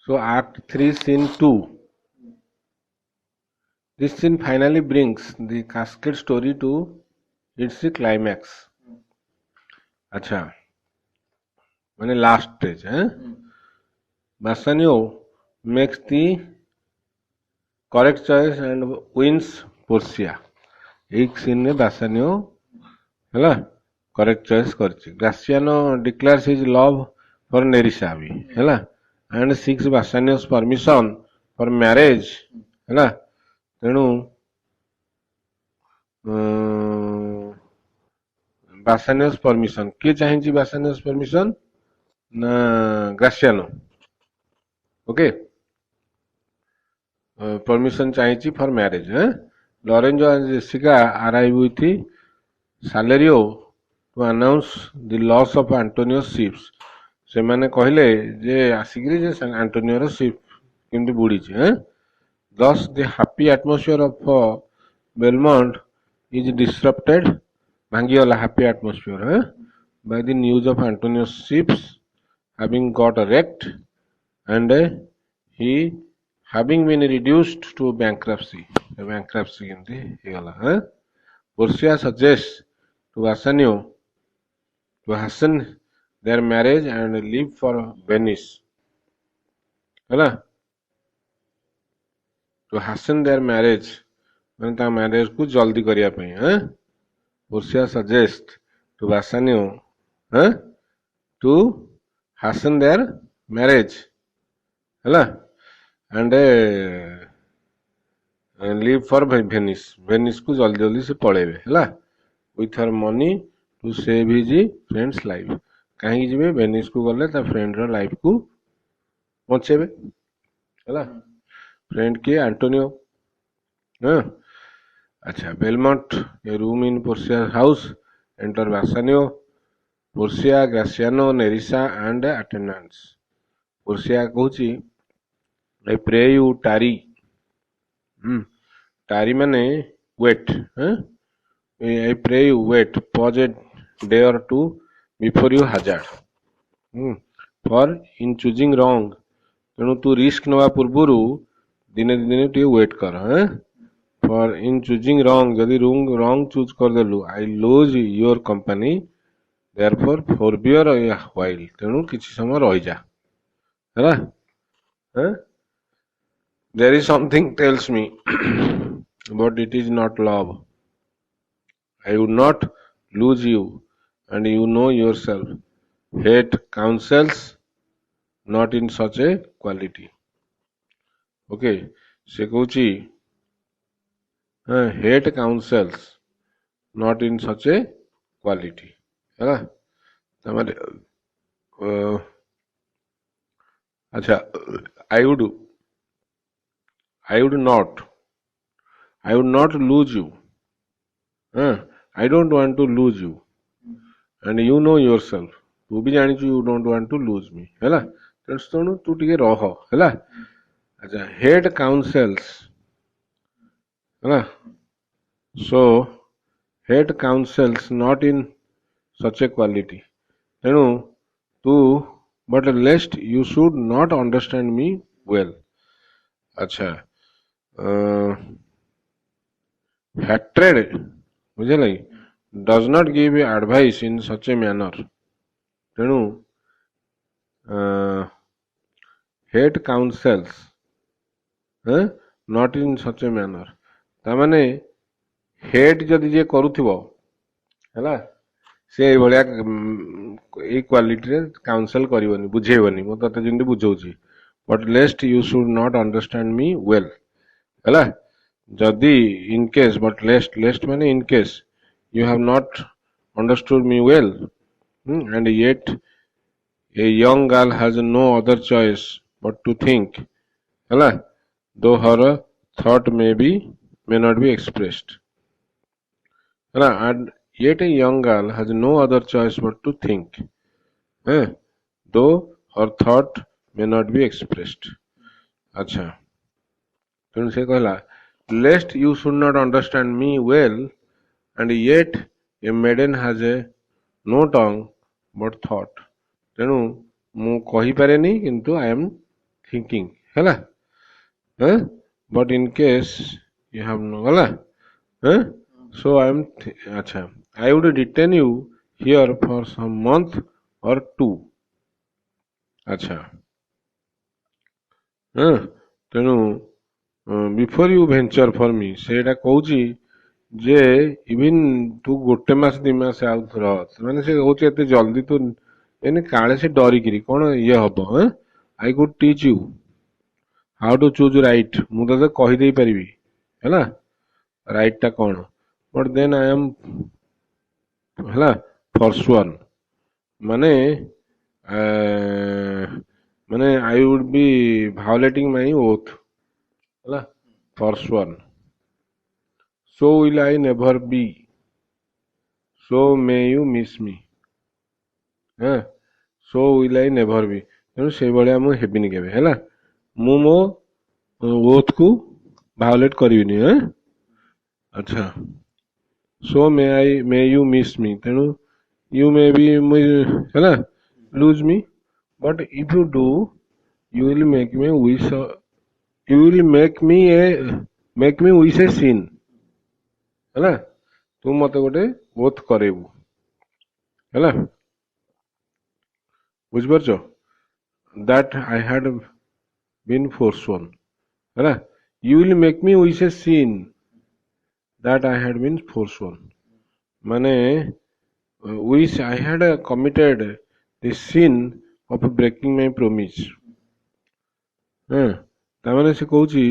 So Act 3, Scene 2. This scene finally brings the cascade story to its climax. अच्छा मैंने last stage है Bassanio makes the correct choice and wins Portia. एक scene में Bassanio है correct choice करछि Gratiano declares his love for Nerissa भी है and seeks Bassanio's permission for marriage है तेणु Bassanio's परमिशन किए चाहिए Bassanio's परमिशन ना ग्रासियानो ओके परमिशन चाहिए for marriage Lorenzo and Jessica arrive with Salerio to announce the loss of Antonio's ships. ସେମାନେ କହିଲେ ଯେ ଆସିକିରି ଯେ ଆଣ୍ଟୋନିଓର ସିପ୍ କେମିତି ବୁଡ଼ିଛି thus the happy atmosphere of Belmont is disrupted ଭାଙ୍ଗିଗଲା happy atmosphere by the news of Antonio's ships having got wrecked and he having been reduced to bankruptcy କେମିତି ହେଇଗଲା Portia suggests to Bassanio to hasten their marriage and leave for Venice है to hasten their marriage मैंने ता marriage को जल्दी करिया पई Portia suggests to Bassanio to hasten their marriage है and leave for Venice Venice को जल्दी जल्दी से पळेबे है with her money to save his friend's life कहीं जीवे Venice को गले ता फ्रेंड रो लाइफ को बचेबे है फ्रेंड के एंटोनियो अच्छा Belmont a room in Portia's house enter Bassanio Portia Graciano Nerissa and attendants Portia कहूची I pray you tarry tarry माने wait I pray you wait pause a day or two before you hazard for in choosing wrong तेणु तू risk नवा पूर्व दिने दिने टे wait कर for in choosing wrong जदि रॉन्ग चूज कर देलु I lose your company therefore forbear while तेणु किछि समय रहि जा हैला there is something tells me but it is not love I would not lose you and you know yourself hate counsels not in such a quality okay se कहूची hate counsels not in such a quality है तमारे अच्छा I would not lose you I don't want to lose you and you know yourself तू भी जानी you don't want to lose me है तेणु तू टिके रह है अच्छा हेड काउंसल्स है so hate counsels not in such a quality तेणु तू but lest you should not understand me well अच्छा हैट्रेड बुझे लगी does not give advice in such a manner तेणु hate counsels not in such a manner तामाने hate जदि जे करूथिबो हैला से भलिया ए क्वालिटी रे काउंसल करिवनी बुझेबनी मो तते जिंदी बुझौची but lest you should not understand me well हैला जदि इन केस बट लेस्ट माने in case you have not understood me well and yet a young girl has no other choice but to think है though her thought may not be expressed है and yet a young girl has no other choice but to think though her thought may not be expressed अच्छा तेणु से कहला lest you should not understand me well and yet a maiden has a no tongue but thought तेणु मु कही पारेनी किंतु I am thinking ହେଲା but in case you have no ହେଲା so I am acha I would detain you here for some month or two acha ତେଣୁ before you venture ଫର ମି ସେଇଟା କହୁଛି ଯେ ଇଭିନ୍ ତୁ ଗୋଟେ ମାସ 2 ମାସ ଆଉ ଥର ମାନେ ସେ କହୁଛି ଏତେ ଜଲ୍ଦି ତୁ ଏନେ କାଳେ ସେ ଡରିକିରି କଣ ଇଏ ହବ I could teach you how to choose right ମୁଁ ତତେ କହିଦେଇ ପାରିବି ହେଲା ରାଇଟ୍ ଟା କଣ ବଟ୍ ଦେନ୍ ଆଇ ଏମ୍ ହେଲା ଫର୍ସୱାନ୍ ମାନେ ମାନେ I would be violating my oath ହେଲା forsworn so will I never be so may you miss me so will I never be ତେଣୁ ସେଇଭଳିଆ ମୁଁ ହେବିନି କେବେ ହେଲା ମୁଁ ମୋ ଓଥ୍ କୁ ଭାଓଲେଟ୍ କରିବିନି ଆଚ୍ଛା so may you miss me ତେଣୁ you may be ହେଲା lose me but if you do you will make me wish you will make me wish a sin ହେଲା ତୁ ମତେ ଗୋଟେ ଓଥ୍ କରେଇବୁ ହେଲା ବୁଝିପାରୁଛ that I had been forsworn ହେଲା you will make me wish a sin that I had been forsworn ମାନେ wish I had committed the sin of breaking my promise ତାମାନେ ସେ କହୁଛି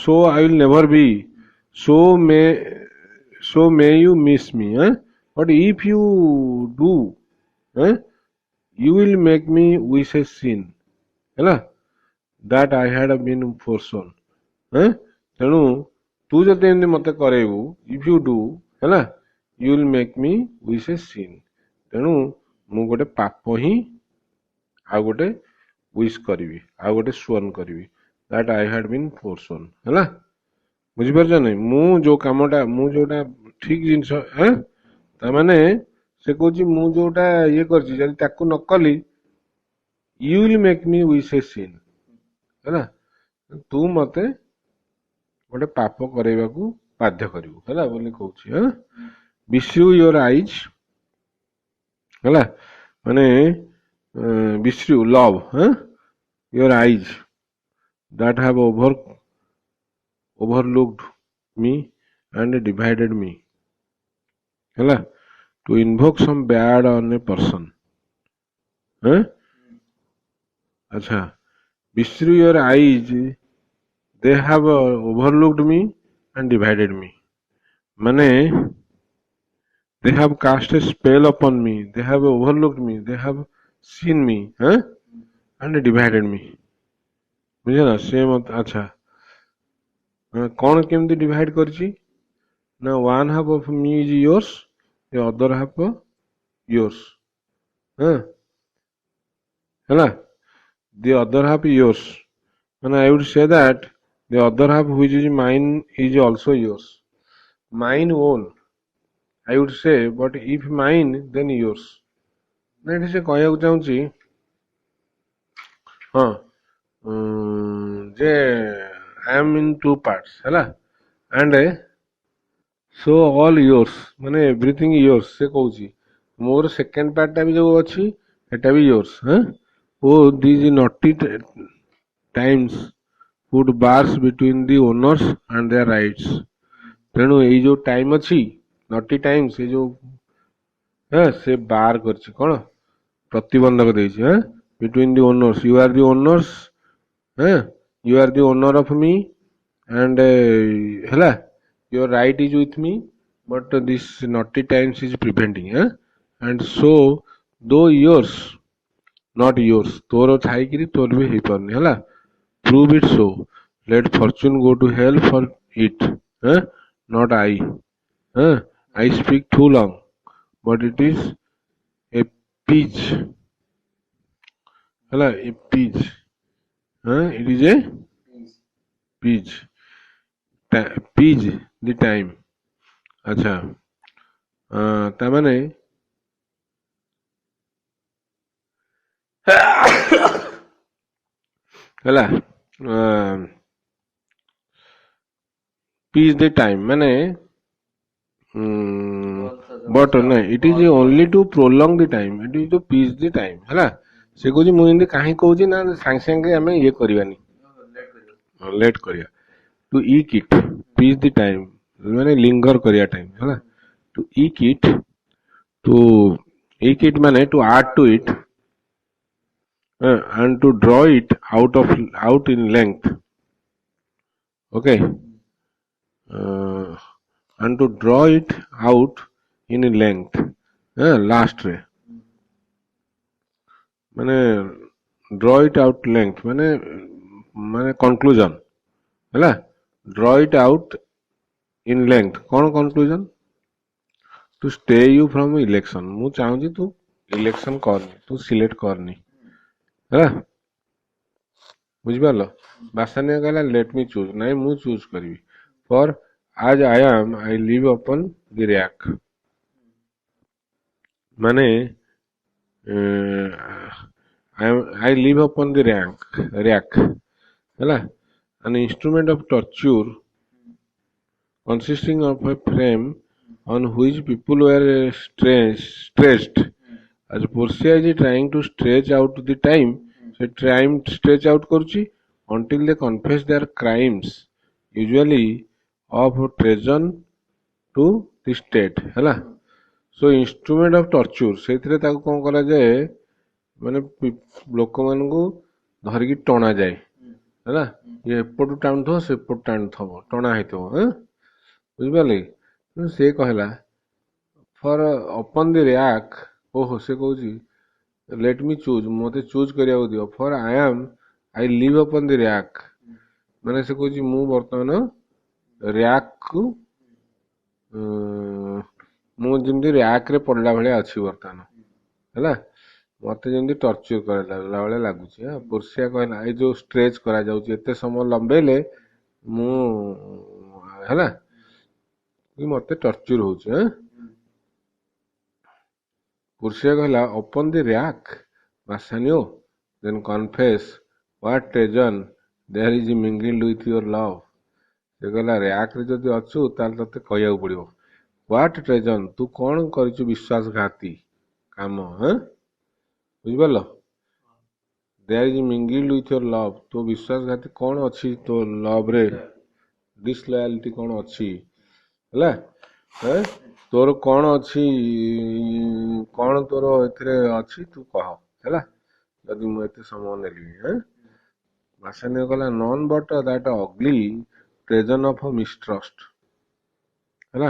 so I will never be so may you miss me but if you do you will make me wish a sin ହେଲା that I had been forsworn ତେଣୁ ତୁ ଯଦି ଏମିତି ମତେ କରେଇବୁ if you do ହେଲା you will make me wish a sin ତେଣୁ ମୁଁ ଗୋଟେ ପାପ ହିଁ ଆଉ ଗୋଟେ wish କରିବି ଆଉ ଗୋଟେ ସ୍ୱର୍ଣ୍ଣ କରିବି that I had been forsworn ହେଲା ବୁଝିପାରୁଛ ନାଇଁ ମୁଁ ଯୋଉ କାମଟା ମୁଁ ଯୋଉଟା ଠିକ ଜିନିଷ ତାମାନେ ସେ କହୁଛି ମୁଁ ଯୋଉଟା ଇଏ କରିଛି ଯଦି ତାକୁ ନ କଲି you will make me wish a sin ହେଲା ତୁ ମତେ ଗୋଟେ ପାପ କରେଇବାକୁ ବାଧ୍ୟ କରିବୁ ହେଲା ବୋଲି କହୁଛି bestow your eyes ହେଲା ମାନେ bestow love your eyes that have overlooked me and divided me ହେଲା to invoke some bad on a person acha bestow your eyes they have overlooked me and divided me ମାନେ they have cast a spell upon me they have overlooked me they have seen me and divided me ବୁଝିଲ ନା ସେ ମତ ଆଚ୍ଛା କଣ କେମିତି divide କରିଛି ନା one half of me is yours the other half yours ହେଲା the other half yours ମାନେ I would say that the other half which is mine is also yours mine own I would say but if mine then yours ନା ଏଠି ସେ କହିବାକୁ ଚାହୁଁଛି ଯେ I am in two parts ହେଲା and so all yours ମାନେ everything yours ସେ କହୁଛି ମୋର ସେକେଣ୍ଡ ପାର୍ଟଟା ବି ଯୋଉ ଅଛି ସେଟା ବି yours oh these naughty times put bars between the owners and their rights ତେଣୁ ଏଇ ଯୋଉ ଟାଇମ ଅଛି naughty times ଏ ଯୋଉ ସେ ବାର କରିଛି କଣ ପ୍ରତିବନ୍ଧକ ଦେଇଛି between the owners you are the owners you are the owner of me and ହେଲା your right is with me but this naughty times is preventing and so though yours not yours ତୋର ଥାଇକିରି ତୋର ବି ହେଇପାରୁନି ହେଲା prove it so let fortune go to hell for it not I I speak too long but it is a peach ହେଲା a peach it is a peach peach the time ଆଚ୍ଛା ତାମାନେ ହେଲା peace the time ମାନେ but no, it is only to prolong the time, it is to peace the time ହେଲା ସେ କହୁଛି ମୁଁ ଏମିତି କାହିଁ କହୁଛି ନା ସାଙ୍ଗେ ସାଙ୍ଗେ ଆମେ ଇଏ କରିବାନି ଲେଟ୍ କରିବା to eat it peace the time ମାନେ linger କରିବା time ହେଲା to eat it to eat it ମାନେ to add to it and to draw it out in length okay and to draw it out in length last ରେ ମାନେ draw it out length ମାନେ conclusion ହେଲା draw it out in length କଣ conclusion to stay you from election ମୁଁ ଚାହୁଁଛି ତୁ election କରନି ତୁ select କରନି ହେଲା ବୁଝିପାରିଲ ବାସାନିଆ କହିଲା let me choose ନାଇଁ ମୁଁ ଚୁଜ୍ କରିବି for as I am I live upon the rack ମାନେ I live upon the rack ହେଲା an instrument of torture consisting of a frame on which people were stretched as Portia is trying to stretch out the time ସେ time stretch out କରୁଛି until they confess their crimes usually of treason to the state ହେଲା so instrument of torture ସେଇଥିରେ ତାକୁ କଣ କରାଯାଏ ମାନେ ଲୋକମାନଙ୍କୁ ଧରିକି ଟଣା ଯାଏ ହେଲା ଇଏ ଏପଟୁ ଟାଣୁଥିବ ସେପଟୁ ଟାଣୁଥିବ ଟଣା ହେଇଥିବ ବୁଝିପାରିଲେ ସେ କହିଲା ଫର ଅପନ୍ ଦି ର୍ୟାକ୍ ଓହୋ ସେ କହୁଛି let me choose ମୋତେ ଚୁଜ୍ କରିବାକୁ ଦିଅ for I live upon the rack ମାନେ ସେ କହୁଛି ମୁଁ ବର୍ତ୍ତମାନ ର୍ୟାକ୍କୁ ମୁଁ ଯେମିତି ର୍ୟାକ୍ରେ ପଡ଼ିଲା ଭଳିଆ ଅଛି ବର୍ତ୍ତମାନ ହେଲା ମୋତେ ଯେମିତି ଟର୍ଚର କରାଗଲା ଭଳିଆ ଲାଗୁଛି ପୋର୍ସିଆ କହିଲା ଏଇ ଯୋଉ ଷ୍ଟ୍ରେଚ୍ କରାଯାଉଛି ଏତେ ସମୟ ଲମ୍ବେଇଲେ ମୁଁ ହେଲା ମୋତେ ଟର୍ଚର ହଉଛି ପୋର୍ସିଆ କହିଲା upon the rack Bassanio then confess what treason there is mingled with your love ସେ କହିଲା ର୍ୟାକ୍ରେ ଯଦି ଅଛୁ ତାହେଲେ ତତେ କହିବାକୁ ପଡିବ what treason ତୁ କଣ କରିଛୁ ବିଶ୍ୱାସଘାତୀ କାମ ବୁଝିପାରିଲ there is mingled with your love ତୋ ବିଶ୍ୱାସଘାତୀ କଣ ଅଛି ତୋ ଲଭରେ ଡିସଲୟାଲିଟି କଣ ଅଛି ହେଲା ତୋର କଣ ଅଛି କଣ ତୋର ଏଥିରେ ଅଛି ତୁ କହ ହେଲା ଯଦି ମୁଁ ଏତେ ସମୟ ନେଲି ବାସାନିଆ କହିଲା none but that ugly treason of mistrust ହେଲା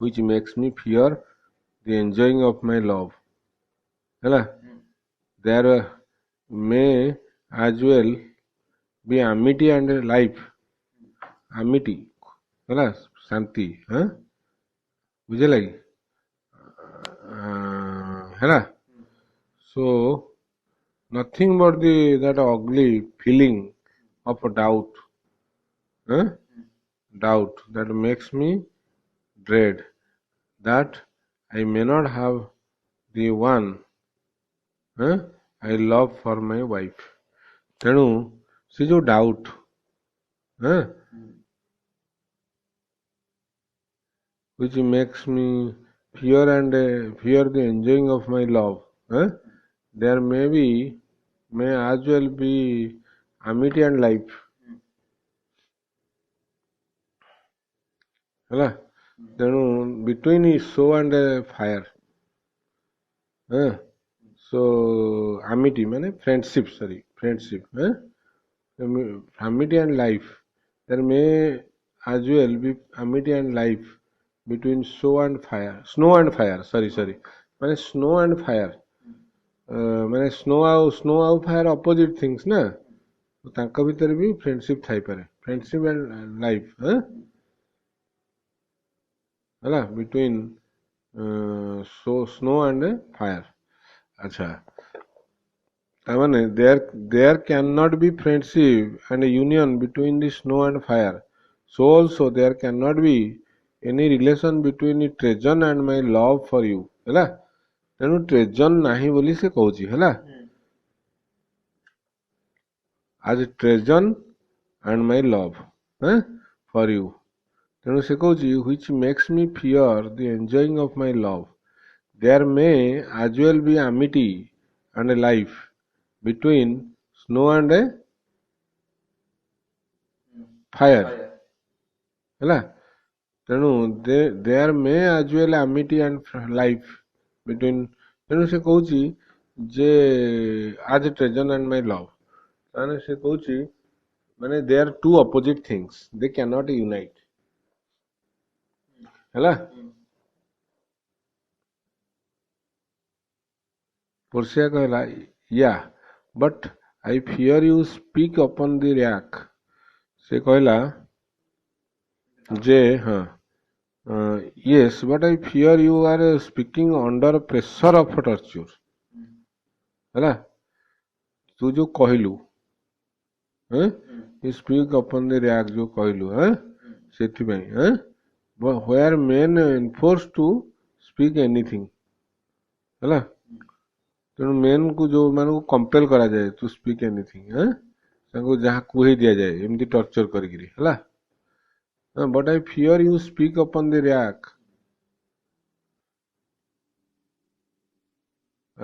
which makes me fear the enjoying of my love ହେଲା there may as well be amity and life amity ହେଲା ଶାନ୍ତି ବୁଝିଲା କି ହେଲା so nothing but that ugly feeling of doubt doubt that makes me dread that I may not have the one I love for my wife ତେଣୁ ସେ ଯୋଉ doubt which makes me fear the enjoying of my love there may as well be amity and life ହେଲା ତେଣୁ between show and fire so amity ମାନେ friendship amity and life there may as well be amity and life between snow and fire ମାନେ snow and fire ମାନେ snow ଆଉ fire opposite things ନା ତାଙ୍କ ଭିତରେ ବି friendship ଥାଇପାରେ ଫ୍ରେଣ୍ଡସିପ୍ ଆଣ୍ଡ ଲାଇଫ୍ ହେଲା between snow and fire ଆଚ୍ଛା ତାମାନେ there cannot be friendship and union between the snow and fire so also there cannot be any relation between the treason and my love for you ହେଲା ତେଣୁ ଟ୍ରେଜନ ନାହିଁ ବୋଲି ସେ କହୁଛି ହେଲା as treason and my love for you। ତେଣୁ ସେ କହୁଛି which makes me fear the enjoying of my love, there may as well be amity and a life between snow and a fire ହେଲା। ତେଣୁ there may as well amity and life between, ତେଣୁ ସେ କହୁଛି ଯେ as treason and my love, ତାହେଲେ ସେ କହୁଛି ମାନେ they are two opposite things, they cannot unite ହେଲା। ପୋର୍ସିଆ କହିଲା yeah but I fear you speak upon the rack। ସେ କହିଲା ଯେ ହଁ yes but I fear you are speaking under pressure of torture ହେଲା। ତୁ ଯୋଉ କହିଲୁ you speak upon the rack ଯୋଉ କହିଲୁ ସେଥିପାଇଁ where men enforced to speak anything ହେଲା। ତେଣୁ ମେନ୍ କୁ ଯୋଉ ମାନଙ୍କୁ କମ୍ପେଲ କରାଯାଏ ଟୁ ସ୍ପିକ୍ ଏନିଥିଙ୍ଗ ତାଙ୍କୁ ଯାହା କୁହେଇ ଦିଆଯାଏ ଏମିତି ଟର୍ଚର କରିକିରି ହେଲା। But I fear you speak upon the rack.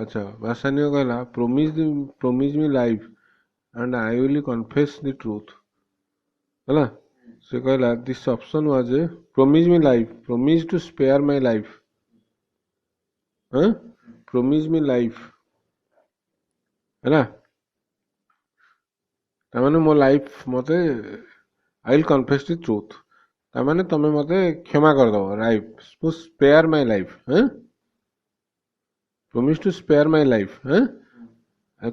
ଆଚ୍ଛା ବାସାନିୟ କହିଲା promise me life and I will confess the truth ହେଲା। ସେ କହିଲା this option was a promise me life, promise to spare my life, promise me life ହେଲା। ତାମାନେ ମୋ life ମତେ I will confess the truth, ତାମାନେ ତମେ ମତେ କ୍ଷମା କରିଦବ life to spare my life, promise to spare my life, I will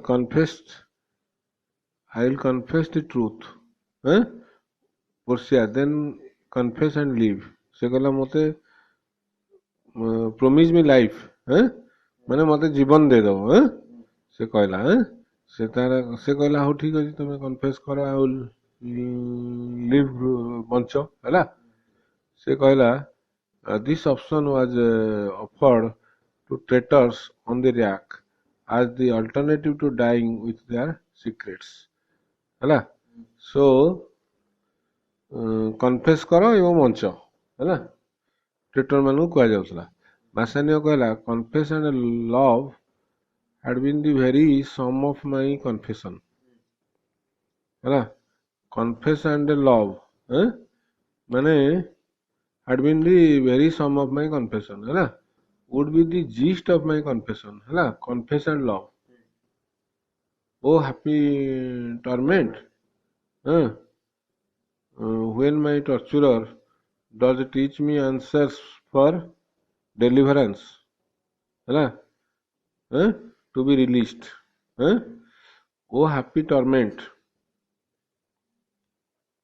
confess the truth, Portia then confess and leave। ସେ କହିଲା ମତେ promise me life, ମାନେ ମତେ ଜୀବନ ଦେଇଦବ ସେ କହିଲା ସେ କହିଲା ହଉ ଠିକ ଅଛି ତମେ କନଫେସ୍ କର ଆଉ ଲିଭ୍ ବଞ୍ଚ ହେଲା। ସେ କହିଲା this option was offered to traitors on the rack as the alternative to dying with their secrets ହେଲା। so କନଫେସ୍ କର ଏବଂ ବଞ୍ଚ ହେଲା, ଟ୍ରେଟର ମାନଙ୍କୁ କୁହାଯାଉଥିଲା। ବାସାନିୟ କହିଲା confess and love had been the very sum of my confession ହେଲା। କନଫେସ୍ ଆଣ୍ଡ ଲଭ୍ ମାନେ had been the very sum of my confession ହେଲା, would be the gist of my confession ହେଲା। confess and love, oh happy torment, when my torturer does teach me answers for deliverance ହେଲା, to be released, oh happy torment,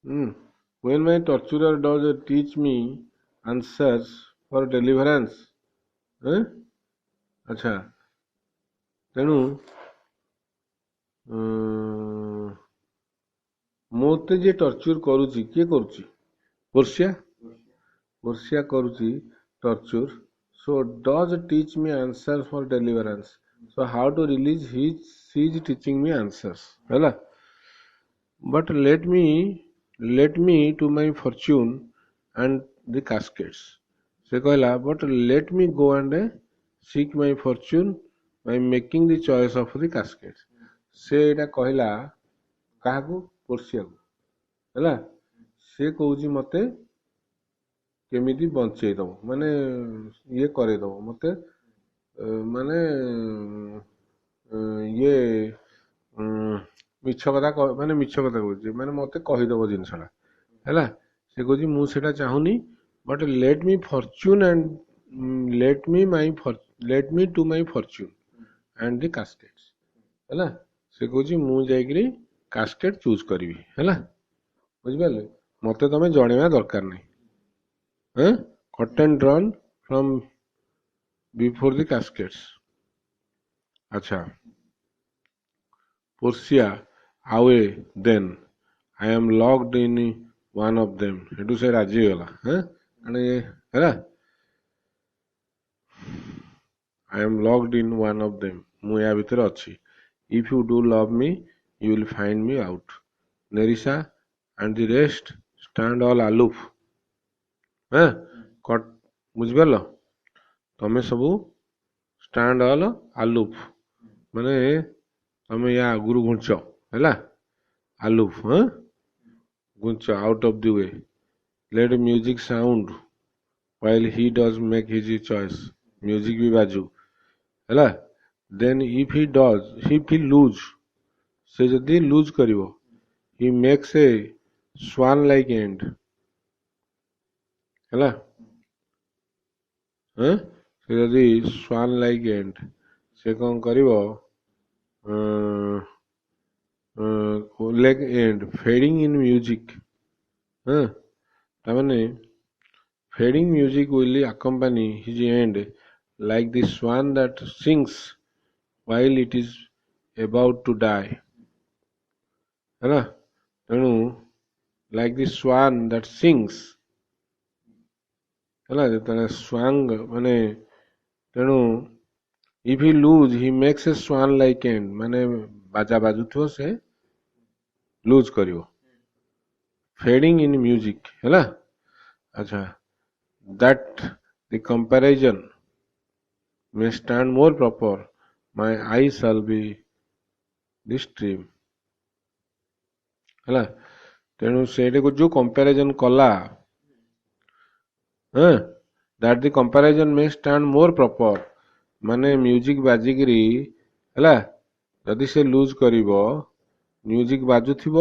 when my torturer does teach me answers for deliverance ଆଚ୍ଛା। ତେଣୁ ମୋତେ ଯିଏ torture କରୁଛି କିଏ କରୁଛି? ପୋର୍ସିଆ, ପୋର୍ସିଆ କରୁଛି torture. so does teach me answers for deliverance, so how to release he is teaching me answers ହେଲା। but let me to my fortune and the caskets। ସେ କହିଲା but let me go and seek my fortune by making the choice of the caskets। ସେ ଏଇଟା କହିଲା କାହାକୁ? ପୋର୍ସିଆକୁ ହେଲା। ସେ କହୁଛି ମତେ କେମିତି ବଞ୍ଚେଇ ଦବ, ମାନେ ଇଏ କରେଇଦବ ମତେ, ମାନେ ଇଏ ମିଛ କଥା କହୁଛି, ମାନେ ମତେ କହିଦବ ଜିନିଷଟା ହେଲା। ସେ କହୁଛି ମୁଁ ସେଟା ଚାହୁଁନି, but let me to my fortune and the caskets ହେଲା। ସେ କହୁଛି ମୁଁ ଯାଇକିରି କାସ୍କେଟ ଚୁଜ୍ କରିବି ହେଲା। ବୁଝିପାରିଲେ, ମତେ ତମେ ଜଣେଇବା ଦରକାର ନାହିଁ। curtain drawn from before the caskets। ଆଚ୍ଛା ପୋର୍ସିଆ away then I am locked in one of them। ସେଠୁ ସେ ରାଜି ହେଇଗଲା ହେଲା। I am locked in one of them, ମୁଁ ୟା ଭିତରେ ଅଛି। if you do love me you will find me out. Nerissa and the rest stand all aloof. ହଁ cut ବୁଝିପାରିଲ ତମେ ସବୁ stand all aloof ମାନେ ତମେ ୟା ଆଗରୁ ଘୁଞ୍ଚ ହେଲା aloof ହଁ ଘୁଞ୍ଚ out of the way. Let music sound while he does make his choice. Music ବି ବାଜୁ ହେଲା then if he lose ସେ ଯଦି lose କରିବ he makes a swan like end ହେଲା ସେ ଯଦି swan like end ସେ କଣ କରିବ leg end fading in music ତାମାନେ fading music will accompany his end like the swan that sings while it is about to die ହେଲା ତେଣୁ like the swan that sings ହେଲା ଯେତେବେଳେ ସ୍ୱାଙ୍ଗ ମାନେ ତେଣୁ if he lose he makes a swan like end ମାନେ ବାଜା ବାଜୁଥିବ ସେ lose କରିବ fading in music ହେଲା ଆଚ୍ଛା that the comparison may stand more proper my eye shall be the stream ହେଲା ତେଣୁ ସେଇଟାକୁ ଯୋଉ କମ୍ପାରିଜନ କଲା that the comparison may stand more proper ମାନେ ମ୍ୟୁଜିକ ବାଜିକିରି ହେଲା ଯଦି ସେ ଲୁଜ୍ କରିବ ମ୍ୟୁଜିକ ବାଜୁଥିବ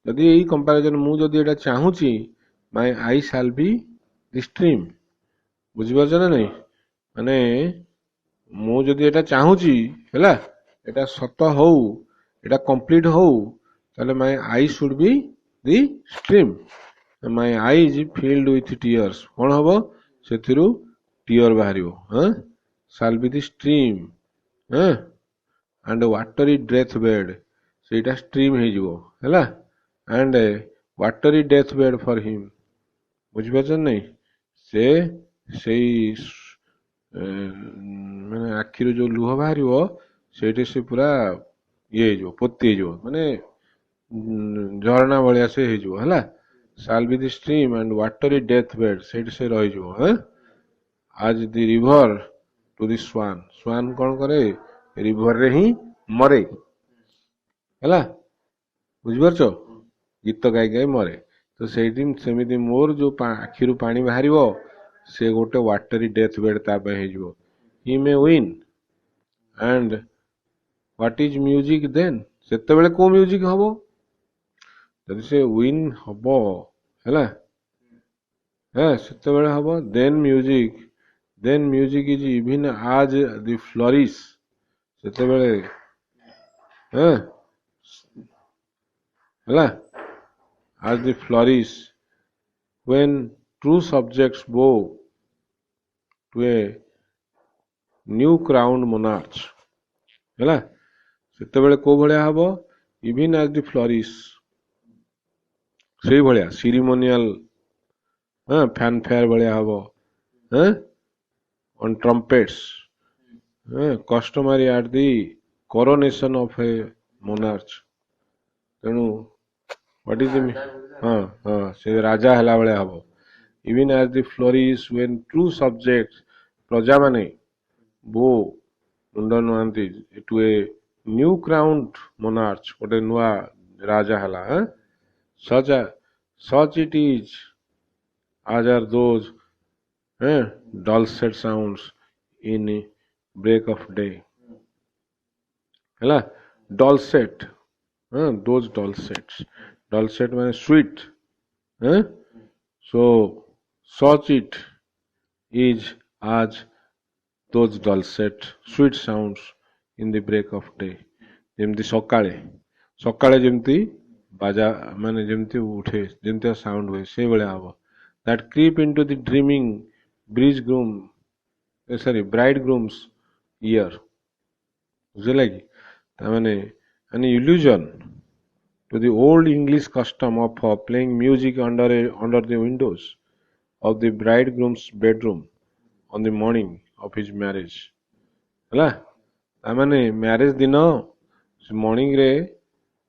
ଯଦି ଏଇ କମ୍ପାରିଜନ ମୁଁ ଯଦି ଏଇଟା ଚାହୁଁଛି ମାଇ I shawl B the stream ବୁଝିପାରୁଛ ନା ନାଇଁ ମାନେ ମୁଁ ଯଦି ଏଇଟା ଚାହୁଁଛି ହେଲା ଏଇଟା ସତ ହଉ ଏଇଟା କମ୍ପ୍ଲିଟ ହଉ ତାହେଲେ my eye should be the stream my eye is filled with tears କଣ ହବ ସେଥିରୁ ଟିୟର ବାହାରିବ shall be the stream and watery deathbed ସେଇଟା ଷ୍ଟ୍ରିମ୍ ହେଇଯିବ ହେଲା and watery deathbed for him ବୁଝିପାରୁଛ ନାଇଁ ସେ ସେଇ ମାନେ ଆଖିରୁ ଯୋଉ ଲୁହ ବାହାରିବ ସେଇଠି ସେ ପୁରା ଇଏ ହେଇଯିବ ପୋତି ହେଇଯିବ ମାନେ ଝରଣା ଭଳିଆ ସେ ହେଇଯିବ ହେଲା shall be the stream and watery deathbed ସେଇଠି ସେ ରହିଯିବ as the river to the swan swan କଣ କରେ ରିଭର ରେ ହିଁ ମରେ ହେଲା ବୁଝିପାରୁଛ ଗୀତ ଗାଇ ଗାଇ ମରେ ତ ସେଇଠି ସେମିତି ମୋର ଯୋଉ ଆଖିରୁ ପାଣି ବାହାରିବ ସେ ଗୋଟେ ୱାଟରୀ ଡେଥ୍ ବେଡ୍ ତା ପାଇଁ ହେଇଯିବ he may win and what is music then ସେତେବେଳେ କୋଉ ମ୍ୟୁଜିକ ହବ ଯଦି ସେ ୱିନ୍ ହବ ହେଲା ସେତେବେଳେ ହବ ଦେନ୍ ମ୍ୟୁଜିକ ଇଜ ଇଭିନ୍ ଆଜ ଦି ଫ୍ଲରିଶ ସେତେବେଳେ ହେଲା as the flourish when true subjects bow to a new crowned monarch ହେଲା ସେତେବେଳେ କୋଉ ଭଳିଆ ହବ even as the flourish ସେଇ ଭଳିଆ ସିରିମୋନିଆଲ ଫ୍ୟାନଫେୟାର ଭଳିଆ ହବ on trumpets customary at the coronation of a monarch ତେଣୁ what is the ସେ ରାଜା ହେଲା ଭଳିଆ ହବ even as the flourish when true subjects ପ୍ରଜା ମାନେ ବୋ ମୁଣ୍ଡ ନୁଆନ୍ତି to a new crowned monarch ଗୋଟେ ନୂଆ ରାଜା ହେଲା such it is as are those dulcet sounds in break of day ହେଲା dulcet those dulcet ମାନେ sweet so such it is as those dulcet sweet sounds in the break of day ଯେମିତି ସକାଳେ ଯେମିତି ବାଜା ମାନେ ଯେମିତି ଉଠେ ଯେମିତି ସାଉଣ୍ଡ ହୁଏ ସେଇଭଳିଆ ହବ that creep into the dreaming bridegroom's ear ବୁଝିଲା କି ତାମାନେ an illusion to the old English custom of playing music under the windows of the bridegroom's bedroom on the morning of his marriage ହେଲା ତାମାନେ marriage ଦିନ morning ରେ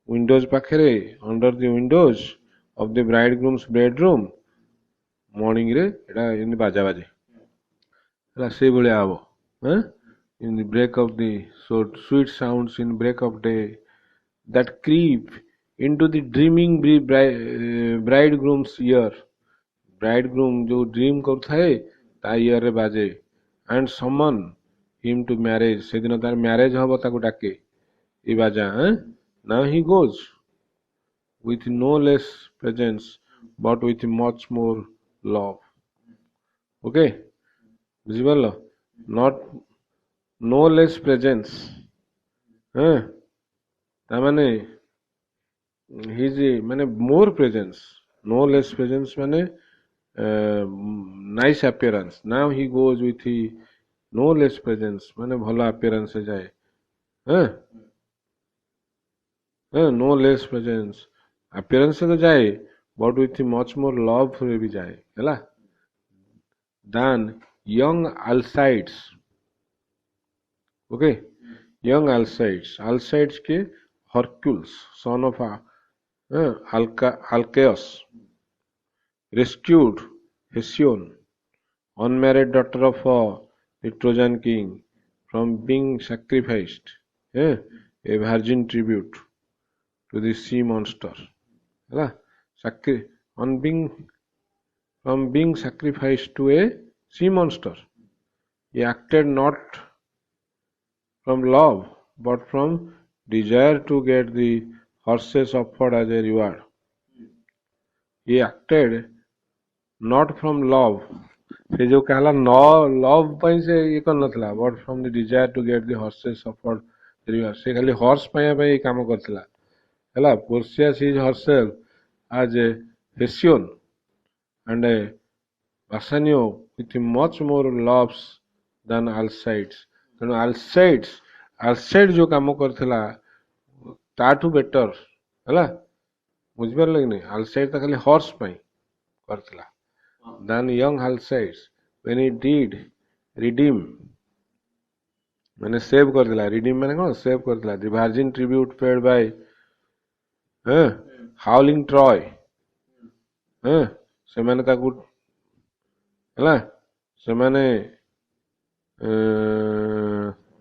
Windows पाखे under the Windows of the bride grooms bedroom morning रे एटा इन बाजा बाजे ହେଲା ସେଇଭଳିଆ ହବ in the break of the so sweet sounds in break of day that creep into the dreaming bridegroom's ear bridegroom जो dream କରୁଥାଏ ତା ଇୟର ରେ ବାଜେ and summon him to marriage ସେଦିନ ତାର ମ୍ୟାରେଜ ହବ ତାକୁ ଡାକେ ଏ ବାଜା now he goes with no less presence but with much more love okay ବୁଝିପାରିଲ not no less presence ତାମାନେ his ମାନେ more presence no less presence ମାନେ nice appearance now he goes with no less presence ମାନେ ଭଲ appearance ରେ ଯାଏ no less presence appearance ରେ ତ ଯାଏ but with much more love ରେ ବି ଯାଏ ହେଲା than young Alcides okay young Alcides के Hercules son of Alcaeus rescued Hesione unmarried daughter of the Trojan king from being sacrificed a virgin tribute to the sea monster ହେଲା on being from being sacrificed to a sea monster he acted not from love but from desire to get the horses offered as a reward he acted not from love से जो कहला no love ପାଇଁ ସେ ଇଏ କରିନଥିଲା but from the desire to get the horses offered reward ସେ ଖାଲି horse ପାଇବା ପାଇଁ କାମ କରିଥିଲା ହେଲା Perseus his herself as a Hesione and a Bassanio with much more loves than Alcides ତେଣୁ Alcides जो କାମ କରିଥିଲା ତାଠୁ ବେଟର ହେଲା ବୁଝିପାରିଲ କି ନାହିଁ Alcides ତ ଖାଲି ହର୍ସ ପାଇଁ କରିଥିଲା than young Alcides when he did redeem ମାନେ ସେଭ୍ କରିଥିଲା redeem ମାନେ କଣ ସେଭ୍ କରିଥିଲା the virgin tribute paid by howling Troy ସେମାନେ ତାକୁ ହେଲା ସେମାନେ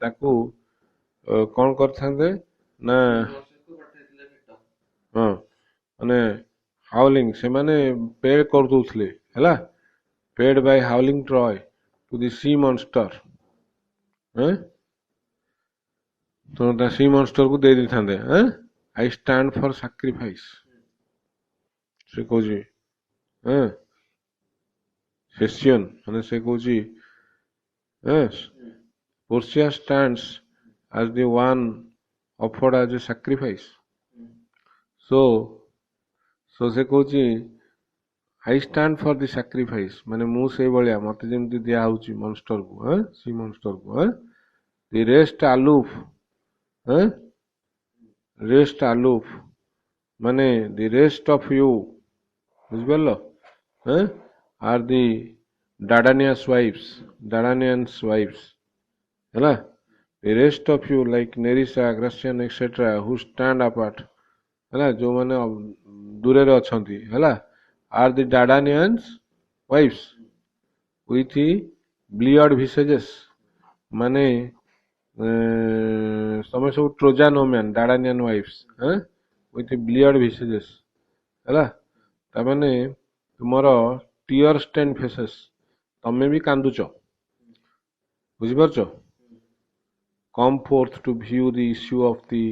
ତାକୁ କଣ କରିଥାନ୍ତେ ନା ହଁ ମାନେ ହାଉଲିଂ ସେମାନେ ପେଡ୍ କରିଦଉଥିଲେ ହେଲା paid by howling Troy to the sea monster ତ ତା sea monster କୁ ଦେଇ ଦେଇଥାନ୍ତେ I stand for sacrifice ସେ କହୁଛି Hesione ମାନେ ସେ କହୁଛି Perseus stands as the one offered as a sacrifice so ସେ କହୁଛି I stand for the sacrifice ମାନେ ମୁଁ ସେଇ ଭଳିଆ ମତେ ଯେମିତି ଦିଆ ହଉଛି ମନଷ୍ଟର କୁ ସି ମନଷ୍ଟର କୁ the rest aloof ମାନେ the rest of you ବୁଝିପାରିଲ are the Dardanian's wives ହେଲା the rest of you like Nerissa Gracian etc who stand apart ହେଲା ଯୋଉମାନେ ଦୂରରେ ଅଛନ୍ତି ହେଲା are the Dardanians wives with bleared visages ମାନେ ତମେ ସବୁ Trojan women Dardanian wives with bleared visages ହେଲା ତାମାନେ ତୁମର tear stained faces ତମେ ବି କାନ୍ଦୁଛ ବୁଝିପାରୁଛ come forth to view the issue of the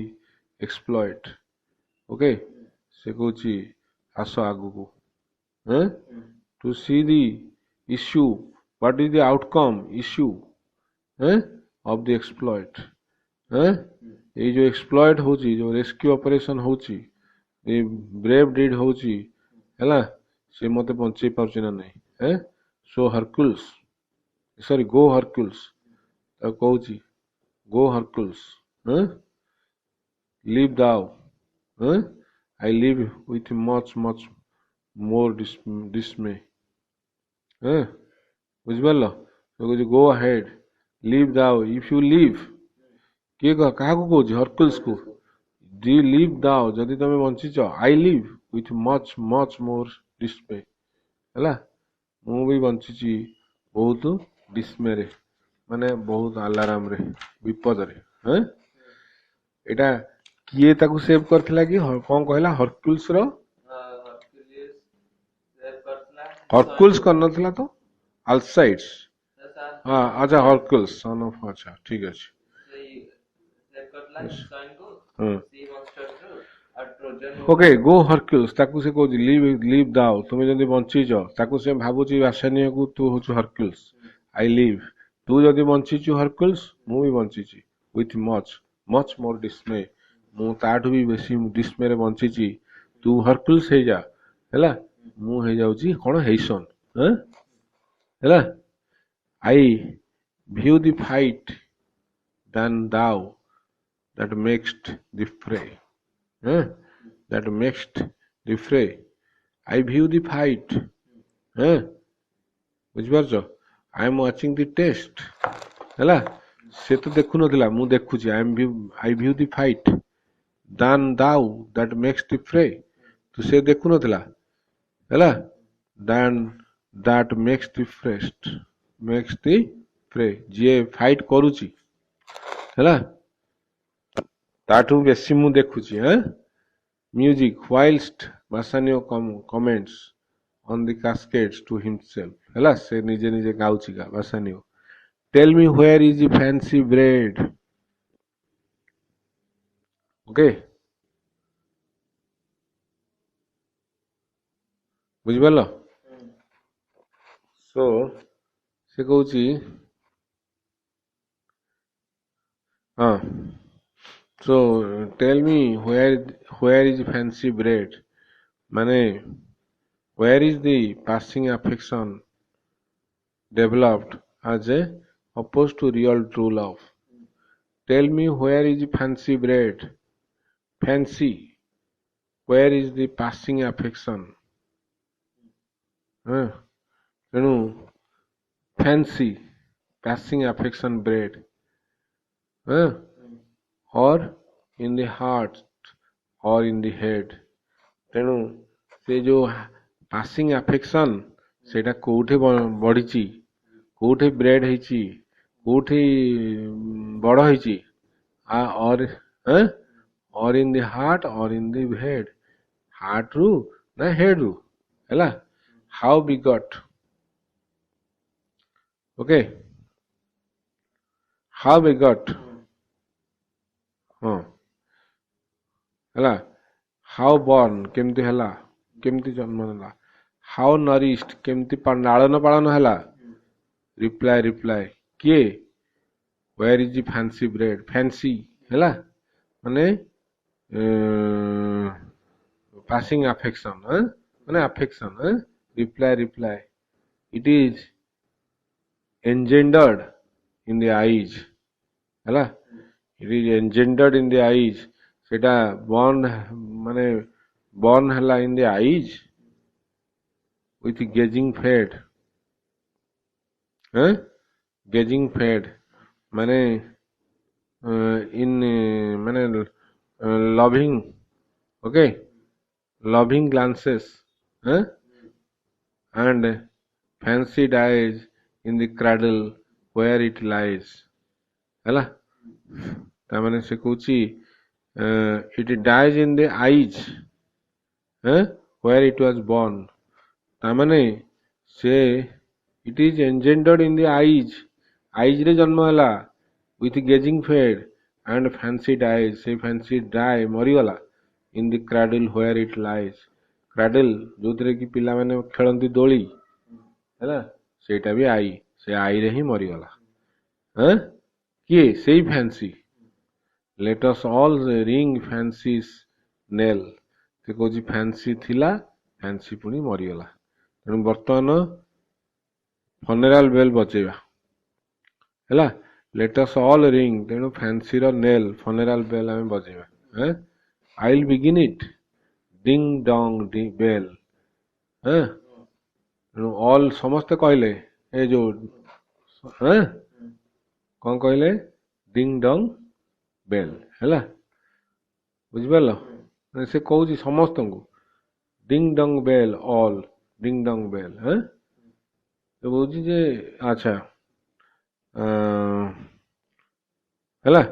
exploit okay ସେ କହୁଛି ଆସ ଆଗକୁ to see the issue what is the outcome issue of the exploit ଏଇ ଯୋଉ exploit ହଉଛି ଯୋଉ rescue operation ହଉଛି ଏ brave deed ହଉଛି ହେଲା ସେ ମତେ ବଞ୍ଚେଇ ପାରୁଛି ନା ନାହିଁ so Hercules sorry go Hercules ତାକୁ କହୁଛି go Hercules live thou I live with much more dismay ବୁଝିପାରିଲ ସେ କହୁଛି go ahead live thou if you live କିଏ କାହାକୁ କହୁଛି Hercules କୁ डी लिव दाओ जदि तुम बंचीच I live with much much more dismay है मु भी बंचीची बहुत डिस्मे रे माने बहुत अलाराम रे विपद रे हैं एटा किए ताकू सेव करथिला कि कौन कहला हरक्यूल्स रो हरक्यूल्स करनथिला तो अल्साइड्स हाँ अच्छा हरक्यूल्स सन ऑफ अच्छा ठीक अछि ओके गो हरक्यूल्स ताकू से कहू लिव लिव दाओ तुम जदि बंचीच ताकू से भाबुची आसानिया को तू होछु हरक्यूल्स आई लिव तू जदि बंचीचु हरक्यूल्स मु भी बंचीची with much much more dismay मु ताठू भी बेसी डिस्मे रे बंचीची तू हरक्यूल्स हे जा हैला मु हे जाउची कोन हेइसन हैं हैला आई view the fight than thou that makest the fray huh? that makest the fray I view the fight huh? बुझिपारछ I am watching the test हैला से तो देखु नथिला मु देखुची I view the fight than thou that makes the फ्रे तो से देखु नथिला हैला दान दैट मेक्स द फ्रे जे फाइट करूची हैला ताठू बेसी मु देखुची हैं music whilst Bassanio comments on the cascades to himself हैला से निजे निजे गाउची का Bassanio tell me where is the fancy bread okay बुझिपारलो सो से कहूची हाँ so tell me where is fancy bread माने where is the passing affection developed as a opposed to real true love tell me where is fancy bread fancy where is the passing affection तेणु fancy passing affection bread or in the heart or in the head तेणु से जो passing affection सेटा कोठे बढ़ी कोठे bread हेची कोठे बड़ हेची और इन द हार्ट और इन द हेड हार्ट रु ना हेड रु हैला how wicket okay how wicket हाँ हैला हाउ बॉर्न केमती हैला केमती जन्म हैला हाउ नरिश्ड केमती लालन पालन हैला रिप्लाई रिप्लाई किए where is the fancy bred fancy हैला माने पासिंग अफेक्शन माने affection reply reply it is engendered in the eyes हैला it is engendered in the eyes सेटा born माने born हैला in the eyes with gazing fade gazing fade माने in माने loving okay loving glances and fancied eyes in the cradle where it lies हैला तामाने से कहूची it dies in the eyes where it was born तामाने से it is engendered in the eyes रे जन्म हैला with gazing fade and fancied eyes से fancied eye मरीगला in the cradle where it lies cradle जोतरे की पिला माने खेलंती दोली हैला सेटा भी आई से आई रे ही मरीगला किए से fancy late us all ring fancies nail से कहूँ फैंसी थिला फैंसी पुणी मरीगला तेणु बर्तमान फनेराल बेल बजेगा हैला लेट अस ऑल रिंग तेणु फैंसी रो नेल फनेराल बेल आम बजेगा I will begin it ding dong bell तेणु ऑल समस्ते कहले ए जो कौन कहले डिंग डोंग बेल हैला बुझिपार से कौच समस्त को डिंग डंग बेल ऑल डिंग डंग बेल हाँ तो कौच जे अच्छा है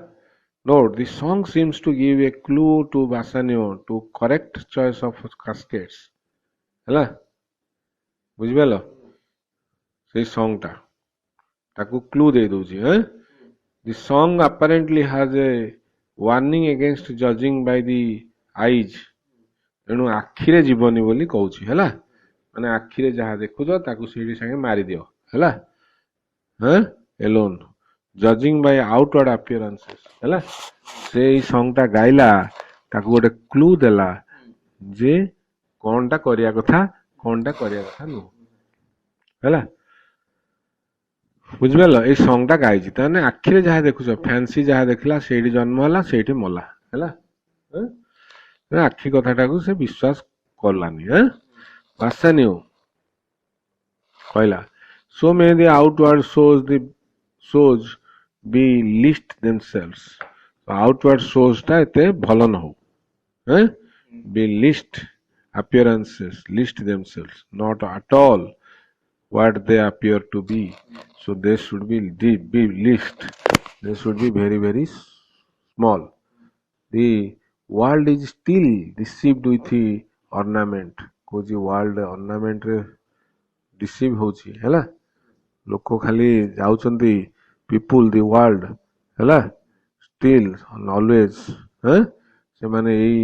note the song seems to give a clue to Bassanio to correct choice of caskets है बुझिपार से song टा ताकू क्लू दे दूची हैं the song apparently has a warning against judging by the eyes तेणु आखिरे जीवनी बोली कहूची है माने आखिरे जहाँ देखुच ताकू सीढ़ी संगे मारी दियो है हाँ alone judging by outward appearances है से ई सॉन्ग टा गाइला ताकू गोटे क्लू देला जे कोनटा करिया कथा कोनटा करिया कथा नु है बुझिपार ये सॉन्ग टा गाइची ताने आखिरे जहाँ देखुच फैंसी जहाँ देखला सेठी जन्म हला सेठी मला है आखि कथाटाकू से विश्वास करलानी है Bassanio कहला so may the outward shows be least themselves outward shows टा एते भलो न हो हैं be least appearances least themselves not at all what they appear to be so they should be least they should be very small the world is still deceived with the ornament कोजी world ornament रे deceive होची हैला लोक खाली जाउचंती people the world हैला still always हैं से माने एई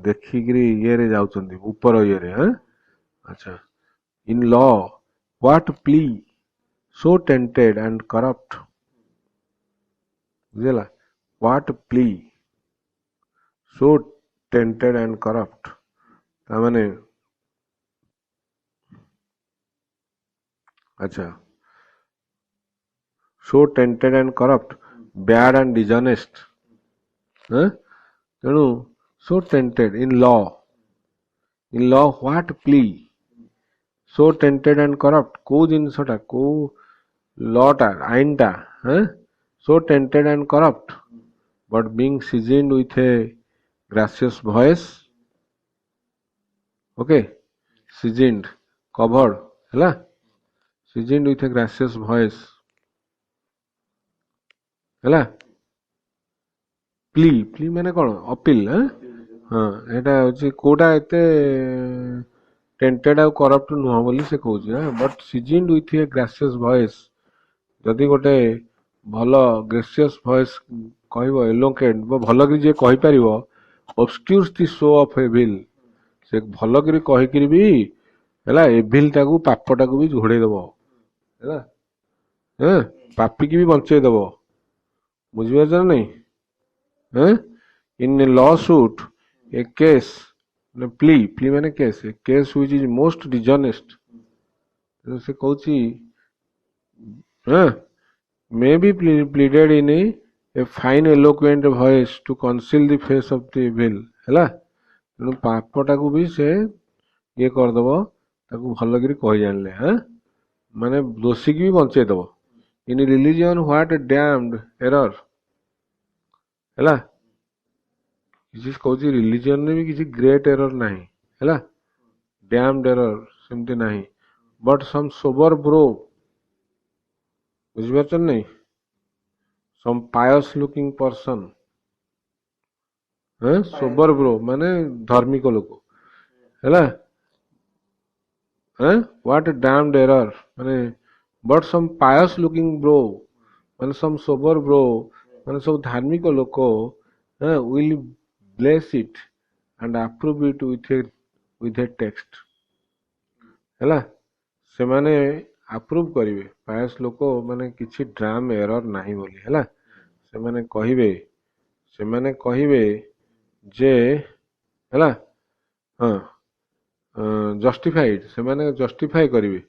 देखिकरी ये रे जाउचंती ऊपर ये रे हैं अच्छा in law what plea so tainted and corrupt बुझला what plea so tainted and corrupt तामाने अच्छा so tainted and corrupt bad and dishonest तेणु so tainted in law what plea so tainted and corrupt को जिनसटा को law टा आईन टा so tainted and corrupt but being seasoned with a gracious voice okay seasoned covered है seasoned with a gracious voice है plea माने कौन appeal हाँ एटा होची कोडा एते टेंटेड आ करप्ट नुह बोली से कहूची but seasoned with a gracious voice जदि गोटे भलो ग्रेसियस वॉइस कहबो एलोकेट भलो कि जे कहि परिबो ऑब्स्क्यूर्स द शो ऑफ एविल से भलो कि कहि कि भी हैला एविल टाकू पाप टाकू भी झोड़े देबो हैला हैं पापी की भी बंचे देबो बुझिपार नहीं in a lawsuit a case plea माने case a case which is most dishonest से कहूची may be pleaded in a fine eloquent voice to conceal the face of the evil हैला तेणु पापटा को भी से ये कर दबो ताकू भलो करी कहि जानले माने दोषी की भी बंचे दबो in religion what damned error हैला किसी कहूची रिलीजन में भी किसी ग्रेट एरर नहीं हैला डैम्ड एरर सेमती नहीं बट सम सोबर ब्रो बुझिपार नहीं some pious looking person sober brow माने धार्मिक लोक हैला व्हाट डैम्ड एरर माने but some pious looking brow माने सम सोबर ब्रो माने सब धार्मिक लोक will bless it and approve it with a text हैला से माने अप्रूव करिवे पायस लोक माने किछि ड्राम एरर नाही बोली हैला से माने कहिवे जे हैला जस्टिफाइड से माने जस्टिफाई करिवे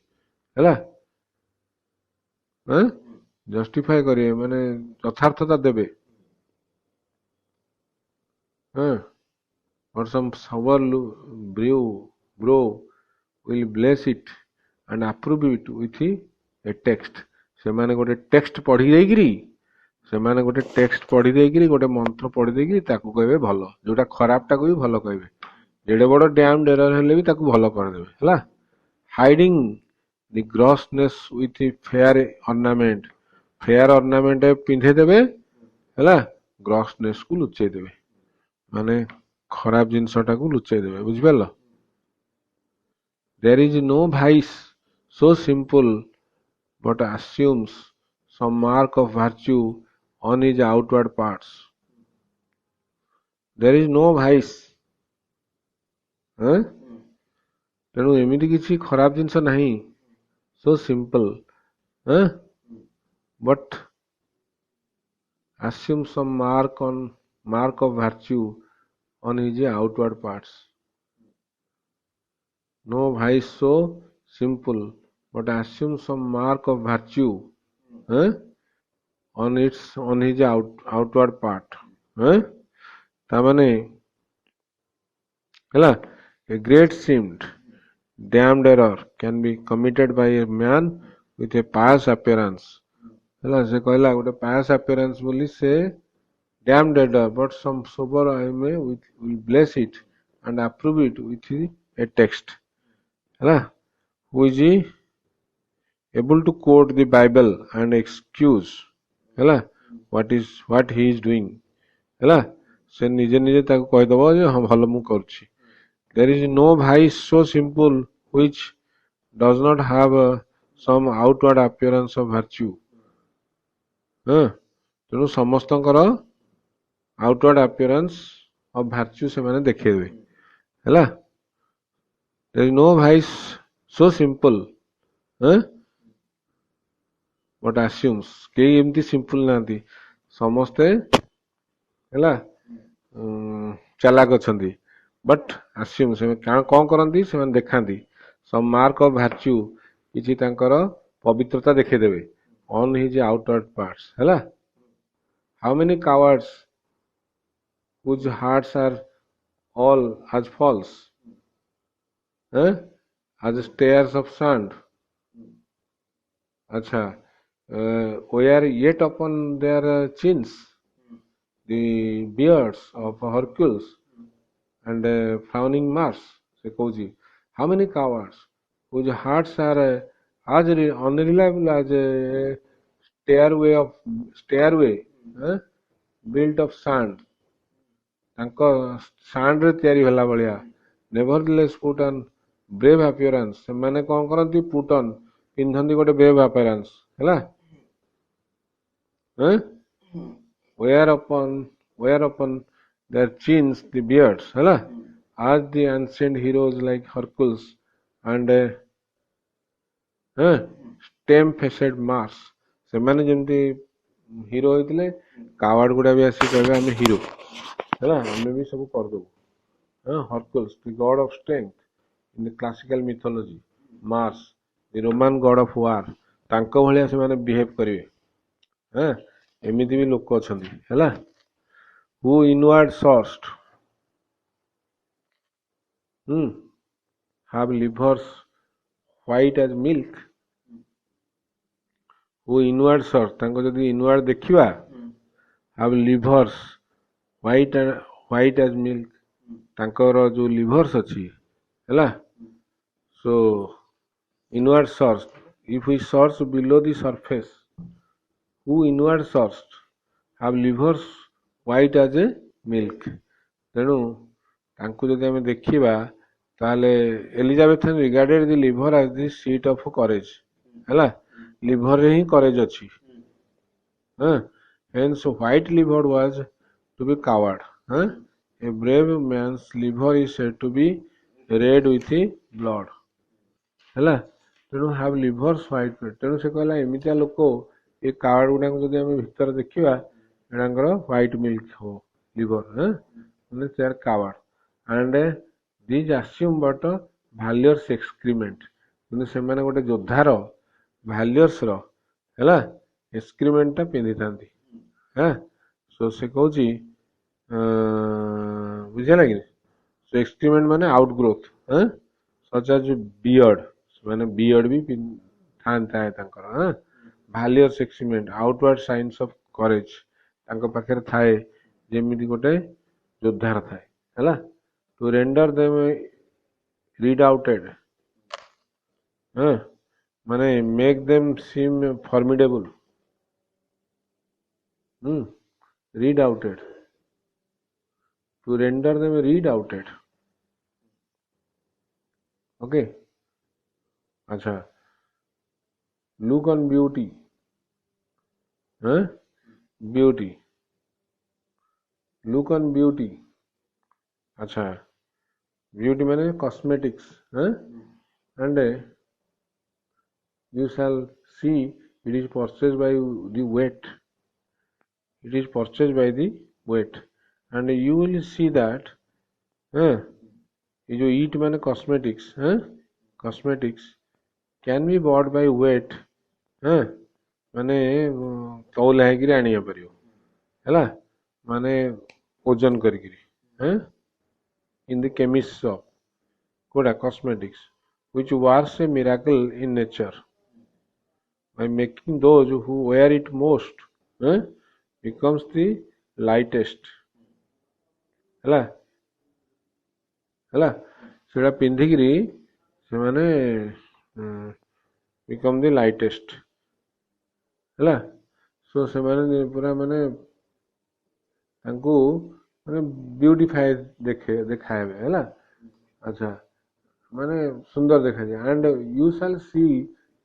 हैला जस्टिफाई करिवे माने यथार्थता देबे or some sour bro will bless it and approve it with a text से माने गोटे टेक्स्ट पढ़ी जाइकरी ସେମାନେ ଗୋଟେ ଟେକ୍ସଟ ପଢି ଦେଇକିରି ଗୋଟେ ମନ୍ତ୍ର ପଢି ଦେଇକିରି ତାକୁ କହିବେ ଭଲ, ଯୋଉଟା ଖରାପଟାକୁ ବି ଭଲ କହିବେ, ଯେଡେ ବଡ ଡ୍ୟାମ୍ ଏରର ହେଲେ ବି ତାକୁ ଭଲ କରିଦେବେ ହେଲା। ହାଇଡିଂ ଦି ଗ୍ରସନେସ୍ with fair ornament, fair ornament ପିନ୍ଧେଇ ଦେବେ ହେଲା, ଗ୍ରସନେସ୍ କୁ ଲୁଚେଇ ଦେବେ, ମାନେ ଖରାପ ଜିନିଷଟାକୁ ଲୁଚେଇ ଦେବେ, ବୁଝିପାରିଲ। There is no vice so simple but assumes some mark of virtue on his outward parts. There is no vice, ତେଣୁ ଏମିତି କିଛି ଖରାପ ଜିନିଷ ନାହିଁ, so simple, but assume some mark of virtue on his outward parts. No vice so simple but assume some mark of virtue on his outward part. ତାମାନେ ହେଲା, a great seemed damned error can be committed by a man with a pious appearance ହେଲା, ସେ କହିଲା ଗୋଟେ pious appearance ବୋଲି ସେ damned error but some sober I may will bless it and approve it with a text ହେଲା, who is able to quote the Bible and excuse ହେଲା what he is doing ହେଲା, ସେ ନିଜେ ନିଜେ ତାକୁ କହିଦବ ଯେ ହଁ ଭଲ ମୁଁ କରୁଛି। There is no vice so simple which does not have some outward appearance of virtue, ତେଣୁ ସମସ୍ତଙ୍କର outward appearance of virtue ସେମାନେ ଦେଖେଇବେ ହେଲା। There is no vice so simple but assumes, କେହି ଏମିତି ସିମ୍ପଲ ନାହାନ୍ତି, ସମସ୍ତେ ହେଲା ଚାଲାକ ଅଛନ୍ତି, ବଟ୍ assume ସେମାନେ କଣ କରନ୍ତି, ସେମାନେ ଦେଖାନ୍ତି some mark of virtue, କିଛି ତାଙ୍କର ପବିତ୍ରତା ଦେଖେଇଦେବେ on his outward parts ହେଲା। How many cowards whose hearts are all as false as stairs of sand, acha were yet upon their chins the beards of Hercules and frowning Mars, se kouji, how many cowards whose hearts are as unreliable as a stairway built of sand, ତାଙ୍କ sand ରେ ତିଆରି ହେଲା ଭଳିଆ, nevertheless put on brave appearance, ସେମାନେ କଣ କରନ୍ତି, put on ପିନ୍ଧନ୍ତି ଗୋଟେ brave appearance ହେଲା, wear upon their chins the beards ହେଲା, as the ancient heroes like Hercules and stem faced Mars, ସେମାନେ ଯେମିତି ହିରୋ ହେଇଥିଲେ, କାୱାର୍ଡ ଗୁଡା ବି ଆସି କହିବେ ଆମେ ହିରୋ ହେଲା, ଆମେ ବି ସବୁ କରିଦେବୁ। Hercules, the god of strength in the classical mythology, Mars, the Roman god of war, ତାଙ୍କ ଭଳିଆ ସେମାନେ ବିହେଭ କରିବେ, ଏମିତି ବି ଲୋକ ଅଛନ୍ତି ହେଲା। who inward sourced have livers white as milk, who inward source, ତାଙ୍କ ଯଦି inward ଦେଖିବା, have livers white as milk, ତାଙ୍କର ଯୋଉ livers ଅଛି ହେଲା, so inward source, if we source below the surface, who inward sourced have livers white as a milk, ତେଣୁ ତାଙ୍କୁ ଯଦି ଆମେ ଦେଖିବା ତାହେଲେ Elizabethan regarded the liver as the seat of courage ହେଲା, ଲିଭର ରେ ହିଁ କରେଜ ଅଛି, hence white liver was to be coward, a brave man's liver is said to be red with blood ହେଲା, ତେଣୁ have livers white, ତେଣୁ ସେ କହିଲା ଏମିତିଆ ଲୋକ ଏ କାୱାର୍ଡ ଗୁଡାକୁ ଯଦି ଆମେ ଭିତରେ ଦେଖିବା ଏମାନଙ୍କର ହ୍ୱାଇଟ୍ ମିଲ୍କ ହବ ଲିଭର, ମାନେ they are coward and these assume but valor's excrement, କିନ୍ତୁ ସେମାନେ ଗୋଟେ ଯୋଦ୍ଧାର ଭାଲ୍ୟର୍ସ ର ହେଲା ଏକ୍ସକ୍ରିମେଣ୍ଟ ଟା ପିନ୍ଧିଥାନ୍ତି, ସୋ ସେ କହୁଛି ବୁଝିଲା କି, ସୋ ଏକ୍ସକ୍ରିମେଣ୍ଟ ମାନେ ଆଉଟ ଗ୍ରୋଥ, ସଚ ଆଜ ବିୟର୍ଡ, ମାନେ ବିୟର୍ଡ ବି ଥାଏ ତାଙ୍କର, ଭାଲିୟର୍ସ ଏକ୍ସକ୍ରିମେଣ୍ଟ, ଆଉଟୱାର୍ଡ ସାଇନ୍ସ ଅଫ करेज तांको पाखरे थाए जेमिति गोटे योद्धार थाए हैला टू रेंडर देम रीडाउटेड हाँ माने make them seem formidable redoubted to render them redoubted okay अच्छा लुक ऑन ब्यूटी हाँ ब्यूटी लुक ऑन ब्यूटी अच्छा ब्यूटी माने कॉस्मेटिक्स हाँ and you shall see it is purchased by the weight it is purchased by the weight and you will see that ये जो eat माने cosmetics cosmetics can be bought by weight माने तौल है कि आनी परियो हैला माने ओजन करिकिरी in the chemist shop कोडा cosmetics which works a miracle in nature by making those who wear it most becomes the lightest ହେଲା ହେଲା ସେଟା ପିନ୍ଧିକିରି ସେମାନେ become the lightest ହେଲା ସो ସେମାନେ ପୁରା ମାନେ ତାଙ୍କୁ ମାନେ ବ୍ୟୁଟିଫାଏ ଦେଖାହେବେ ହେଲା ଆଚ୍ଛା ମାନେ ସୁନ୍ଦର ଦେଖାଯାଏ and you shall see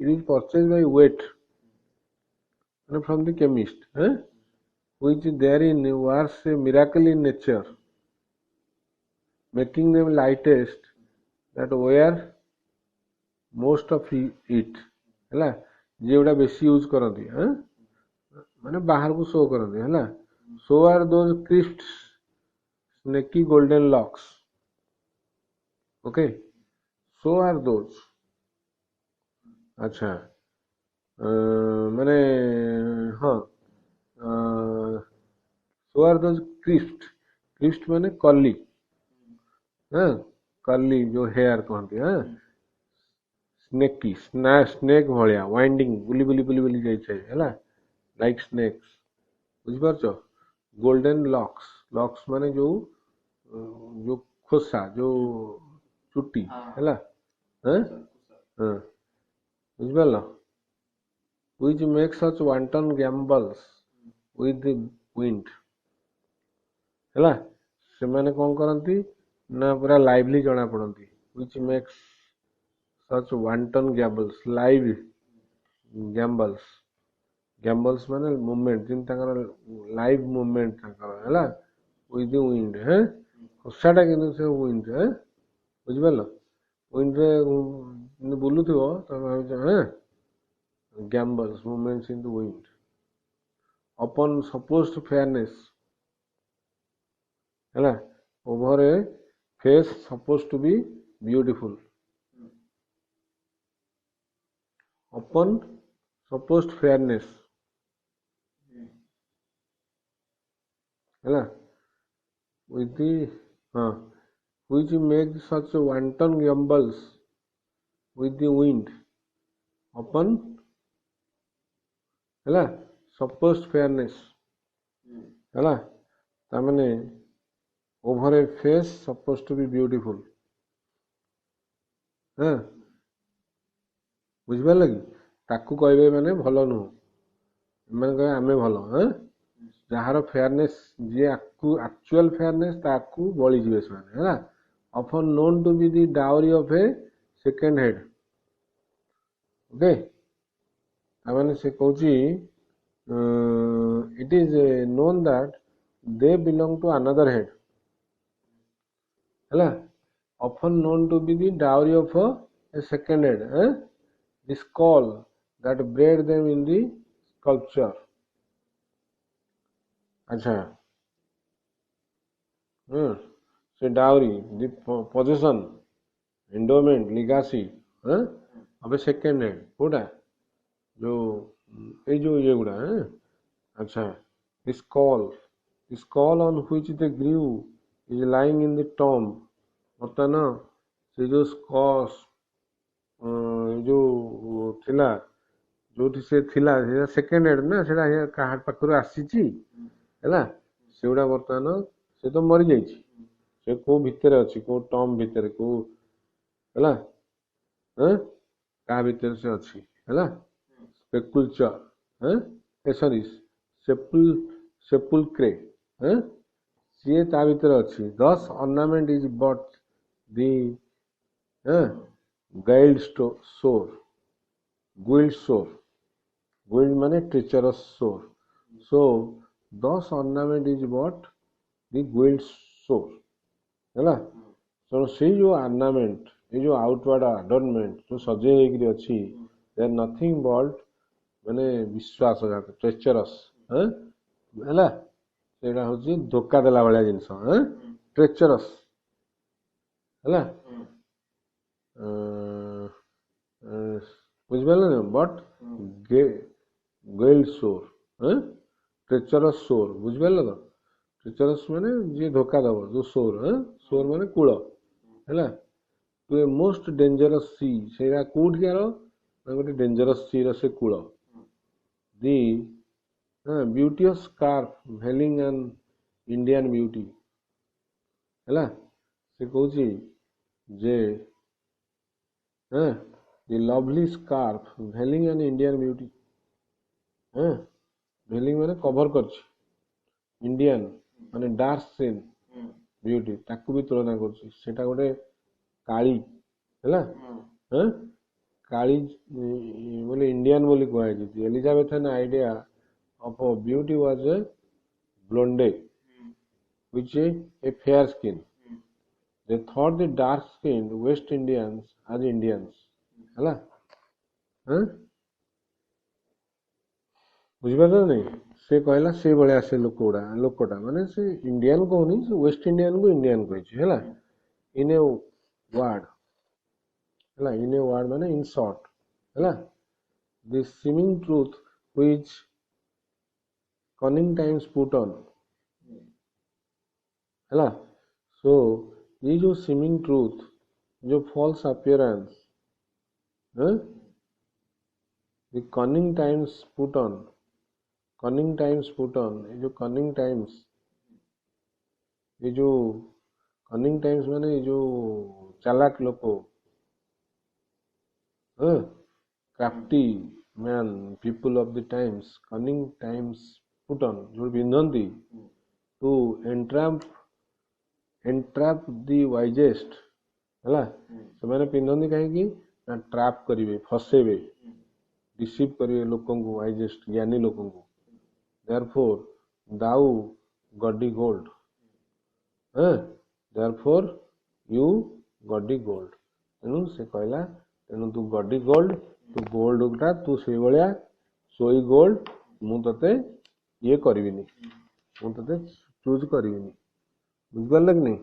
it is purchased by weight from the chemist which therein works a miracle in nature making them lightest that wear most of it ହେଲା जेउडा बेसी यूज करती माने बाहर को शो करती है so are those crisp snaky golden locks okay so are those अच्छा माने हाँ so are those crisp माने कर्ली कर्ली जो हेयर कहते स्नेकी स्नेक भाया वाइंडिंग बुली बुली बुली बुली जाए लाइक स्नेक्स बुझिपारछ गोल्डन लॉक्स लॉक्स माने जो जो खोसा जो चुट्टी हैला बुझिपारल which makes such wanton gambles with the wind हैला से माने कौन करती ना पूरा लाइवली जना पड़ती which makes such wanton gambles live gambles माने मूवमेंट जिन ताकर लाइव मूवमेंट ताकर हैला with the wind खोसाटा किनु से wind बुझिपारल wind रे बुलुथिबो त gambles movements in the wind upon supposed fairness हैला over a face supposed to be beautiful upon supposed fairness हैला with the which makes such wanton gambles with the wind upon हैला supposed fairness हैला तामने over a face supposed to be beautiful बुझिबार लगी ताकू कहबे माने भलो नु माने कहे आमे भलो जहार फेयरनेस जे एक्चुअल फेयरनेस ताकू बळी जिवे माने हैला often known to be the dowry of a second head okay तामाने से कहूची it is known that they belong to another head हैला often known to be the dowry of a second head the skull that bred them in the sculpture अच्छा से dowry the possession endowment legacy of a second head कोटा जो ये गुड़ा अच्छा the skull on which they grew is lying in the tomb होता ना से जो स्कॉस जो थिला ଯୋଉଠି ସେ ଥିଲା ସେଟା ସେକେଣ୍ଡ ହେଡ୍ ନା, ସେଟା କାହା ପାଖରୁ ଆସିଛି ହେଲା। ସେଗୁଡା ବର୍ତ୍ତମାନ ସେ ତ ମରିଯାଇଛି, ସେ କୋଉ ଭିତରେ ଅଛି, କୋଉ ଟର୍ମ ଭିତରେ, କୋଉ ହେଲା କାହା ଭିତରେ ସେ ଅଛି ହେଲା। ସ୍ପେକୁଲଚର ସରି ସେପୁଲକ୍ରେ ସିଏ ତା ଭିତରେ ଅଛି। ଦସ୍ ଅର୍ଣ୍ଣାମେଣ୍ଟ ଇଜ ବଟ୍ ଦି ଗାଇଲ୍ଡ ସୋର, ଗୁଇଲ୍ଡ ସୋର, ଗୁଇଲ୍ଡ ମାନେ ट्रेचरस सोर, सो दस ऑर्नामेंट इज व्हाट द गुइल्ड सोर हैला। तो से जो ऑर्नामेंट, ये जो आउटवर्ड अडर्नमेंट जो सजे हेकरी अछि, दे आर नथिंग बट माने विश्वासघात, ट्रेचरस हैला। सेटा होची धोखा देला वाला जिंस ट्रेचरस हैला। बुझिपारे ना, बट गोइल्ड सोर ट्रेचरस सोर, बुझिपारे तो। ट्रेचरस माने जे धोखा दब, जो सोर सोर माने कूल हैला। To a most dangerous sea, सेरा कोठी यार गोटे डेंजरस सी रो से कूल। The beauteous scarf veiling an Indian beauty हैला। से कहूची जे the lovely scarf veiling an Indian beauty, veiling माने कवर करछि, इंडियन माने डार्क स्किन ब्यूटी ताकू भी तुलना करछि। सेटा गोटे काली हैला काली बोले इंडियन बोली कहै छै। Elizabethan idea of beauty was a blonde which a fair skin. They thought the dark skinned West Indians as Indians हैला। बुझिपारे नहीं, से कहला से भलिया से लोकटा माने से इंडियन कहनी, से वेस्ट इंडियन को इंडियन कहछि हैला। इन ए वर्ड हैला, इन ए वर्ड माने इन शॉर्ट हैला। This seeming truth which cunning times put on हैला। सो ये जो सीमिंग ट्रूथ, जो false appearance, the cunning times put on, cunning times put on, ये जो कनिंग टाइम्स, ये जो कनिंग टाइम्स माने ये जो चालाक लोक, crafty man, people of the times, cunning times put on जो बिंदंती टू एंट्रैप दी वाइजेस्ट हैला। से माने पिंदंती कहीं ना ट्रैप करिवे, फसेबे, रिसीव करिवे लोकन को, वाइजेस्ट ज्ञानी लोकन को। Therefore thou gaudy gold, therefore you gaudy gold, तेनु से कहला तेनु तू गॉडी गोल्ड, तू गोल्ड उटा तू से भलिया सोई गोल्ड मु तते ये करबिनी, मु तते चूज करबिनी। बुझिपारल कि नहीं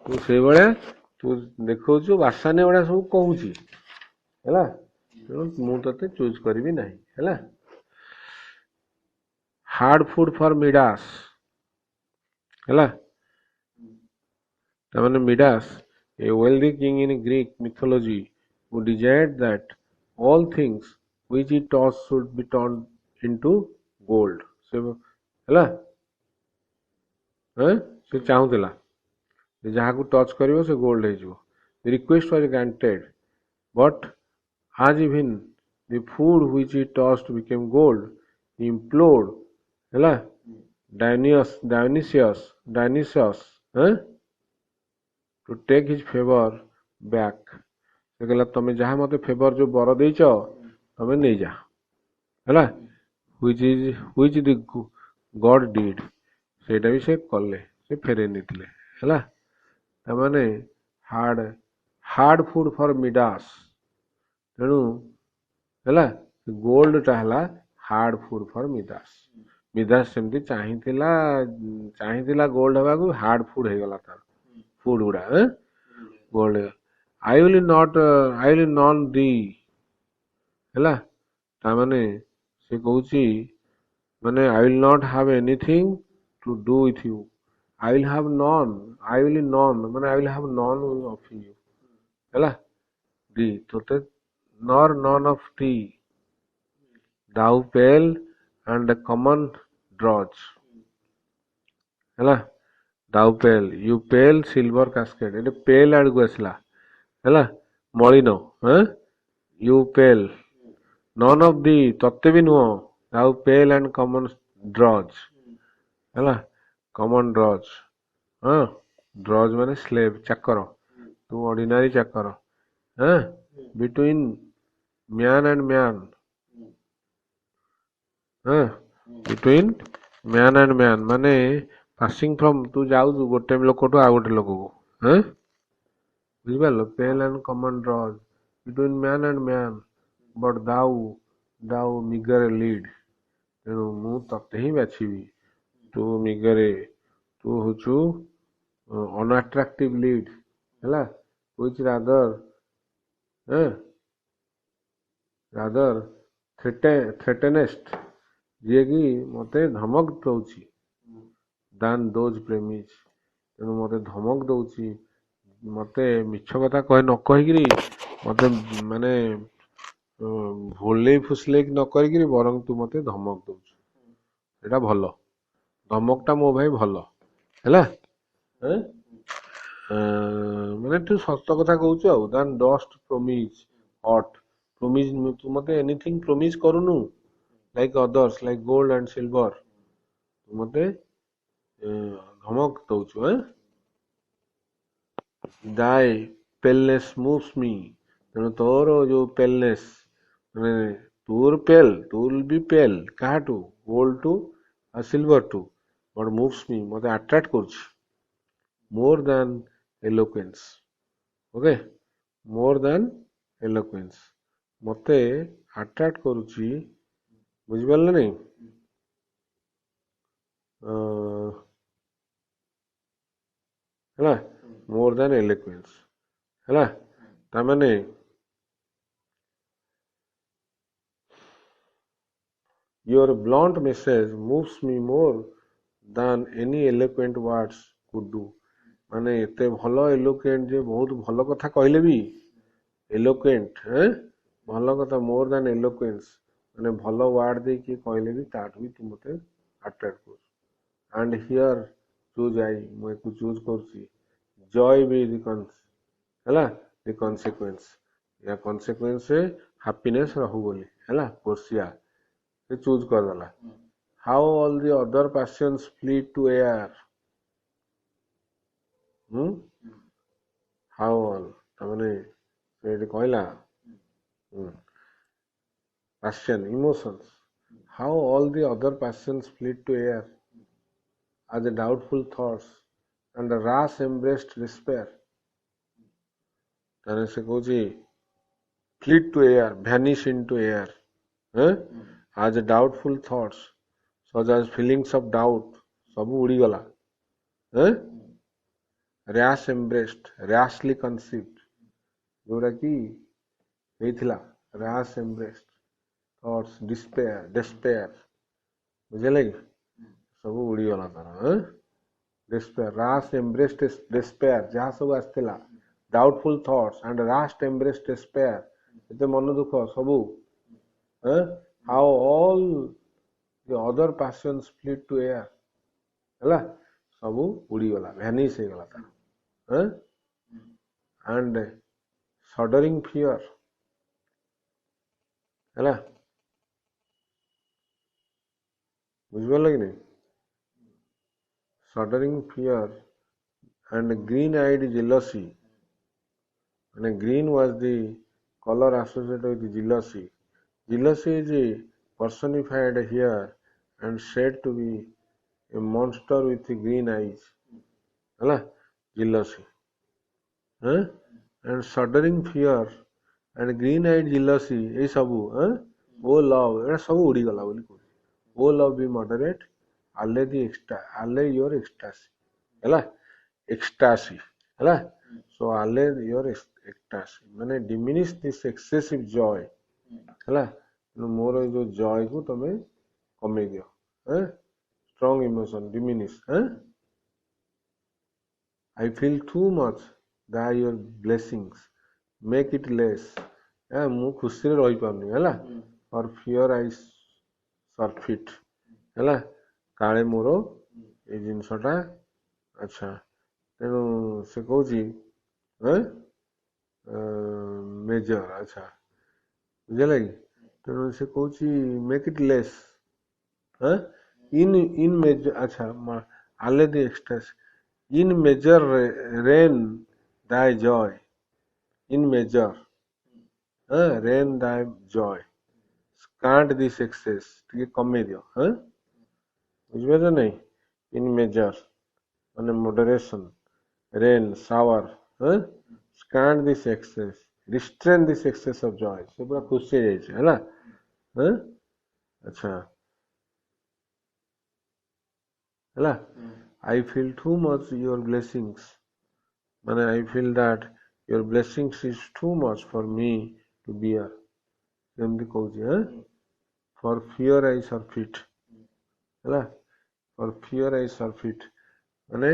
तू से भलिया तू देखौछु वासाने बडा सब कहूची हैला, मु तते चूज करबी नहीं हैला। हार्ड फूड फॉर मिडास हैला। तमाने Midas, a wealthy king in Greek mythology who desired that all things which he touched should be turned into gold. से हैला से चाहूला जहाँ को टच करिवो से गोल्ड हो जिवो। The request was granted, but as even the food which he touched became gold, he implored हैला Dionysius to take his favor back. से कहला तमे जहाँ मते फेवर जो बर देइछ तमे नै जा हैला, which the god did, सेटा भी से कले, से फेरे नितले हैला। तमाने हार्ड फूड फॉर मिडास, तेणु हैला गोल्ड टा हला hard food for Midas. Midas सेमती चाहिथिला गोल्ड हबाकू, हार्ड फूड हे गला तार फूड गुडा gold. I will none thee हैला। तामाने से कहूची माने I will not have anything to do with you. I will have none माने I will have none of you हैला। दी तोते nor none of thee thou pale and common drudge ହେଲା thou pale you pale silver cascade ଏଠି pale ଆଡକୁ ଆସିଲା ହେଲା ମଳିନ you pale none of thee ତତେ ବି ନୁହଁ thou pale and common drudge ହେଲା common drudge drudge ମାନେ slave ଚାକର ତୁ ordinary ଚାକର between man and man between man and man ମାନେ passing from ତୁ ଯାଉଛୁ ଗୋଟେ ଲୋକଠୁ ଆଉ ଗୋଟେ ଲୋକକୁ ବୁଝିପାରିଲ pale and common draws between man and man but thou meager lead ତେଣୁ ମୁଁ ତତେ ହିଁ ବାଛିବି ତୁ ମିଗରେ ତୁ ହଉଛୁ unattractive lead ହେଲା which rather threatenest ଯିଏକି ମତେ ଧମକ ଦଉଛି than those premise ତେଣୁ ମତେ ଧମକ ଦଉଛି ମତେ ମିଛ କଥା ନ କହିକିରି ମତେ ମାନେ ଭୁଲେଇ ଫୁସଲେଇ ନ କରିକିରି ବରଂ ତୁ ମତେ ଧମକ ଦଉଛୁ ଏଇଟା ଭଲ ଧମକଟା ମୋ ଭାଇ ଭଲ ହେଲା ମାନେ ତୁ ସତ କଥା କହୁଛୁ ଆଉ than dust promise hot promise ତୁ ମତେ anything promise କରୁନୁ like others like gold and silver ତୁ ମତେ ଧମକ ଦଉଛୁ thy paleness moves me ତେଣୁ ତୋର ଯୋଉ paleness ମାନେ ତୋର ତୁ will be pale କାହାଠୁ gold ଟୁ ଆଉ silver ଟୁ but moves me ମତେ attract କରୁଛି more than eloquence okay more than eloquence ମତେ attract କରୁଛି ବୁଝିପାରିଲ ନାଇଁ ହେଲା more than eloquence ହେଲା ତାମାନେ your blunt message moves me more than any eloquent words could do ମାନେ ଏତେ ଭଲ eloquent ଯେ ବହୁତ ଭଲ କଥା କହିଲେ ବି eloquent ଭଲ କଥା more than eloquence ମାନେ ଭଲ ୱାର୍ଡ ଦେଇକି କହିଲେ ବି ତାଠୁ ବି ତୁ ମତେ attract କରୁଛୁ and here choose I ମୁଁ ଏକୁ ଚୁଜ୍ କରୁଛି joy be the ହେଲା the consequence या consequence ରେ happiness ରହୁ ବୋଲି ହେଲା ପୋଷିଆ ସେ ଚୁଜ୍ କରିଦେଲା how all the other passions flee to air how all ତାମାନେ ଏଠି କହିଲା passion emotions how all the other passions flee to air as the doubtful thoughts and the rash embraced despair ତାହେଲେ ସେ କହୁଛି flee to air vanish into air as the doubtful thoughts such as feelings of doubt ସବୁ ଉଡ଼ିଗଲା rash embraced rashly conceived ଯୋଉଟା କି ହେଇଥିଲା rash embraced thoughts despair ବୁଝିଲେ କି ସବୁ ଉଡ଼ିଗଲା ତାର despair rash embraced despair ଯାହା ସବୁ ଆସିଥିଲା doubtful thoughts and rash embraced despair ଏତେ ମନ ଦୁଃଖ ସବୁ how all the other passions flee to air ହେଲା ସବୁ ଉଡ଼ିଗଲା vanish ହେଇଗଲା ତାର and shuddering fear ହେଲା ବୁଝିପାରିଲ କି ନାଇଁ shuddering fear and green-eyed jealousy and green was the color associated with jealousy jealousy is personified here and said to be a monster with green eyes ହେଲା jealousy and shuddering fear and green-eyed jealousy এই ସବୁ ଓ love ଏଟା ସବୁ ଉଡ଼ିଗଲା ବୋଲି କହୁଛି ଓ love be moderate allay your ecstasy ହେଲା ecstasy ହେଲା so allay your ecstasy ମାନେ diminish this excessive joy ହେଲା ମୋର ଏଇ ଯୋଉ joy କୁ ତମେ କମେଇ ଦିଅ strong emotion diminish I feel too much that your blessings make it less ମୁଁ ଖୁସିରେ ରହିପାରୁନି ହେଲା or fear I surfeit ହେଲା କାଳେ ମୋର ଏଇ ଜିନିଷଟା ଆଚ୍ଛା ତେଣୁ ସେ କହୁଛି ମେଜର ଆଚ୍ଛା ବୁଝିଲା କି ତେଣୁ ସେ କହୁଛି make it less in measure अच्छा आले दी एक्सट्रेस in measure rain thy joy in measure rain thy joy can't this excess ଟିକେ କମେଇ ଦିଅ ବୁଝିପାରିଲ ନାଇଁ in measure ମାନେ moderation rain shower can't this excess restrain this excess of joy ସେ ପୁରା ଖୁସି ହେଇଯାଇଛି ହେଲା ଆଚ୍ଛା ହେଲା I feel too much your blessings ମାନେ I feel that your blessings is too much for me to bear ଏମିତି କହୁଛି for fear I surfeit ହେଲା for fear I surfeit ମାନେ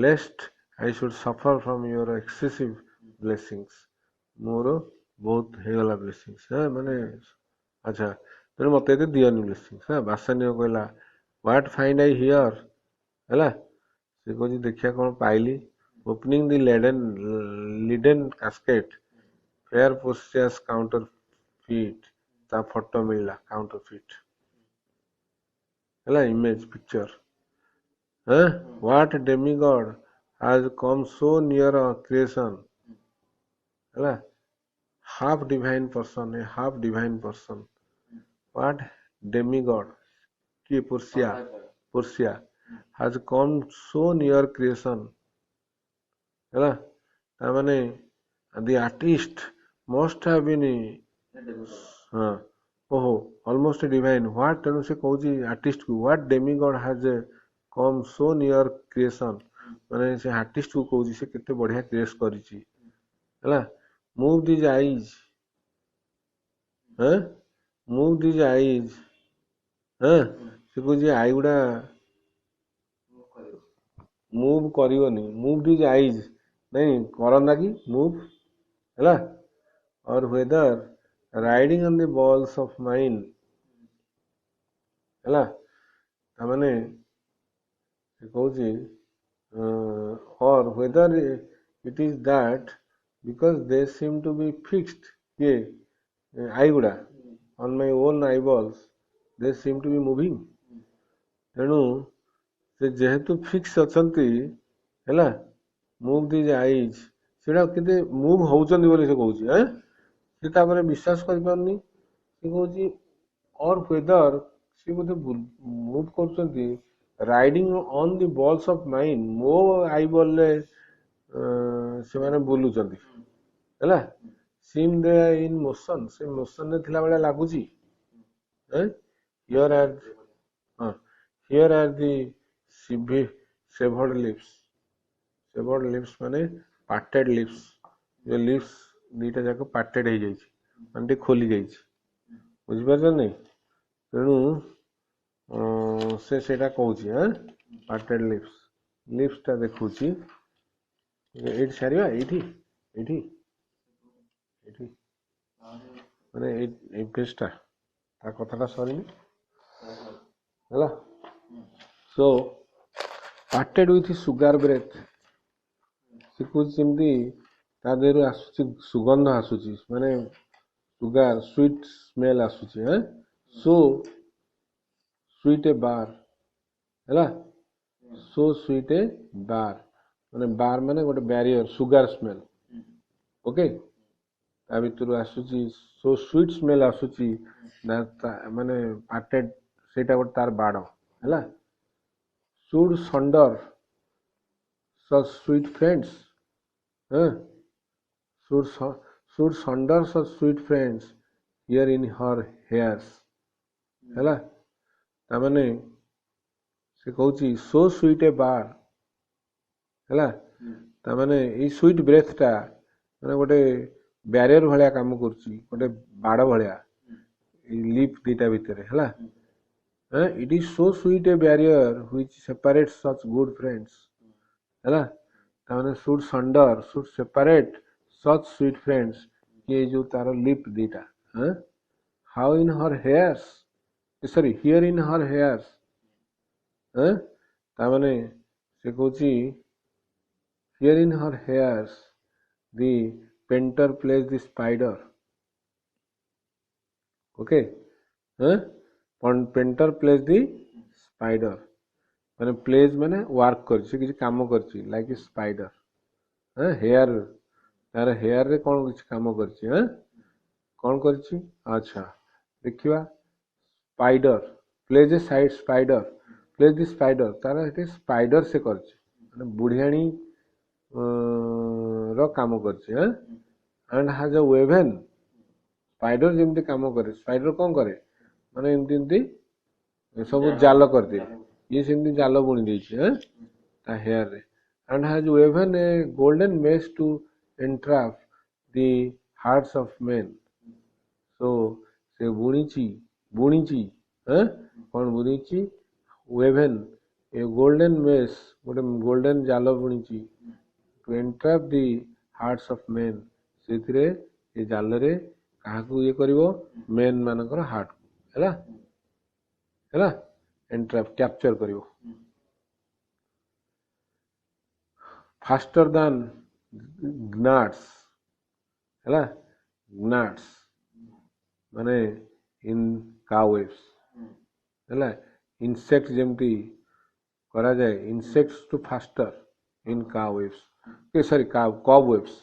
lest I should suffer from your excessive blessings ମୋର ବହୁତ ହେଇଗଲା blessings ମାନେ ଆଚ୍ଛା ତେଣୁ ମତେ ଏତେ ଦିଅନି blessings ବାସାନିଅ କହିଲା what find I here ହେଲା ସେ କହୁଛି ଦେଖିବା କଣ ପାଇଲି opening the leaden casket fair Portia's counterfeit ତା ଫଟୋ ମିଳିଲା counterfeit ହେଲା image picture what demigod has come so near a creation ହେଲା half divine person a half divine person what demigod କିଏ Portia has come so near creation ହେଲା ତାମାନେ the artist must have been ଓହୋ almost divine what ତେଣୁ ସେ କହୁଛି artist କୁ what demigod has come so near creation ମାନେ ସେ artist କୁ କହୁଛି ସେ କେତେ ବଢିଆ କ୍ରିଏଟ କରିଛି ହେଲା move these eyes move these eyes ସେ କହୁଛି ଆଇ ଗୁଡା ମୁଭ୍ କରିବନି move these eyes ନାଇଁ କରନ୍ତା କି move ହେଲା or whether riding on the balls of mine ହେଲା ତାମାନେ ସେ କହୁଛି or whether it is that because they seem to be fixed କିଏ ଆଇ ଗୁଡା on my own eyeballs they seem to be moving ତେଣୁ ସେ ଯେହେତୁ ଫିକ୍ସ ଅଛନ୍ତି ହେଲା ମୁଭ୍ ଦିଜ୍ ଆଇଜ୍ ସେଟା କେତେ ମୁଭ୍ ହଉଛନ୍ତି ବୋଲି ସେ କହୁଛି ସେ ତାପରେ ବିଶ୍ୱାସ କରିପାରୁନି ସେ କହୁଛି ଅର୍ ୱେଦର ସେ ବୋଧେ ମୁଭ୍ କରୁଛନ୍ତି riding on the balls of mind ମୋ ଆଇ ବଲରେ ସେମାନେ ବୁଲୁଛନ୍ତି ହେଲା ସିମ୍ ଦେ ଇନ୍ ମୋସନ ସେ ମୋସନରେ ଥିଲା ଭଳିଆ ଲାଗୁଛି here R the severed lips ମାନେ parted lips ଯୋଉ lips ଦିଟା ଯାକ parted ହେଇଯାଇଛି ମାନେ ଟିକେ ଖୋଲି ଯାଇଛି ବୁଝିପାରୁଛ ନାଇଁ ତେଣୁ ସେ ସେଇଟା କହୁଛି parted lips ଟା ଦେଖୁଛି ଏଇଠି ସାରିବା ଏଇଠି ମାନେ ଏଇ ପେଜଟା ତା କଥାଟା ସରିନି ହେଲା so parted with sugar breath ସେ କହୁଛି ଯେମିତି ତା ଦେହରୁ ଆସୁଛି ସୁଗନ୍ଧ ଆସୁଛି ମାନେ ସୁଗାର ସୁଇଟ୍ ସ୍ମେଲ ଆସୁଛି so sweet a bar ହେଲା so sweet a bar ମାନେ ବାର ମାନେ ଗୋଟେ ବ୍ୟାରିୟର ସୁଗାର ସ୍ମେଲ ଓକେ ତା ଭିତରୁ ଆସୁଛି so sweet ସ୍ମେଲ ଆସୁଛି ମାନେ parted ସେଇଟା ଗୋଟେ ତାର ବାଡ ହେଲା should sunder such sweet friends should sunder such sweet friends here in her hairs ହେଲା ତାମାନେ ସେ କହୁଛି so sweet a bar ହେଲା ତାମାନେ ଏଇ ସୁଇଟ୍ ବ୍ରେଥ୍ ଟା ମାନେ ଗୋଟେ ବ୍ୟାରିୟର ଭଳିଆ କାମ କରୁଛି ଗୋଟେ ବାଡ ଭଳିଆ ଏଇ ଲିପ୍ ଦିଟା ଭିତରେ ହେଲା it is so sweet a barrier which separates such good friends ହେଲା ତାମାନେ should sunder should separate such sweet friends ये जो तार लिप दीटा how in her hairs sorry here in her hairs तामाने से कहूची here in her hairs the painter plays the spider okay painter plays the spider माने प्लेज माने वर्क करछि किछि काम करछि लाइक स्पाइडर हेयर तार हेयर रे कोन किछि काम करछि कोन करछि अच्छा देखिबा spider plays a side spider plays the spider तार हेते स्पाइडर से करछि माने बुढ़ियाणी रो काम करछि and has a woven spider जेमती काम करे स्पाइडर कोन करे माने एमती एमती सब जाल कर दे ये सेमती जाल बुणी देछि ता हेयर रे and has woven a golden mesh to entrap the hearts of men so से बुणीची कौन बुणीची वेवन ए गोल्डन मेश गोटे गोल्डन जाल बुणीची to entrap the hearts of men से ये जाल रे काहाकू ये करिवो मेन मानकर हार्ट हैला हैला एंट्रैप कैप्चर करिवो फास्टर देन gnats हैला gnats माने इन कावेव्स हैला इंसेक्ट जेमती करा जाए insects to faster in cobwebs के सॉरी कॉबवेव्स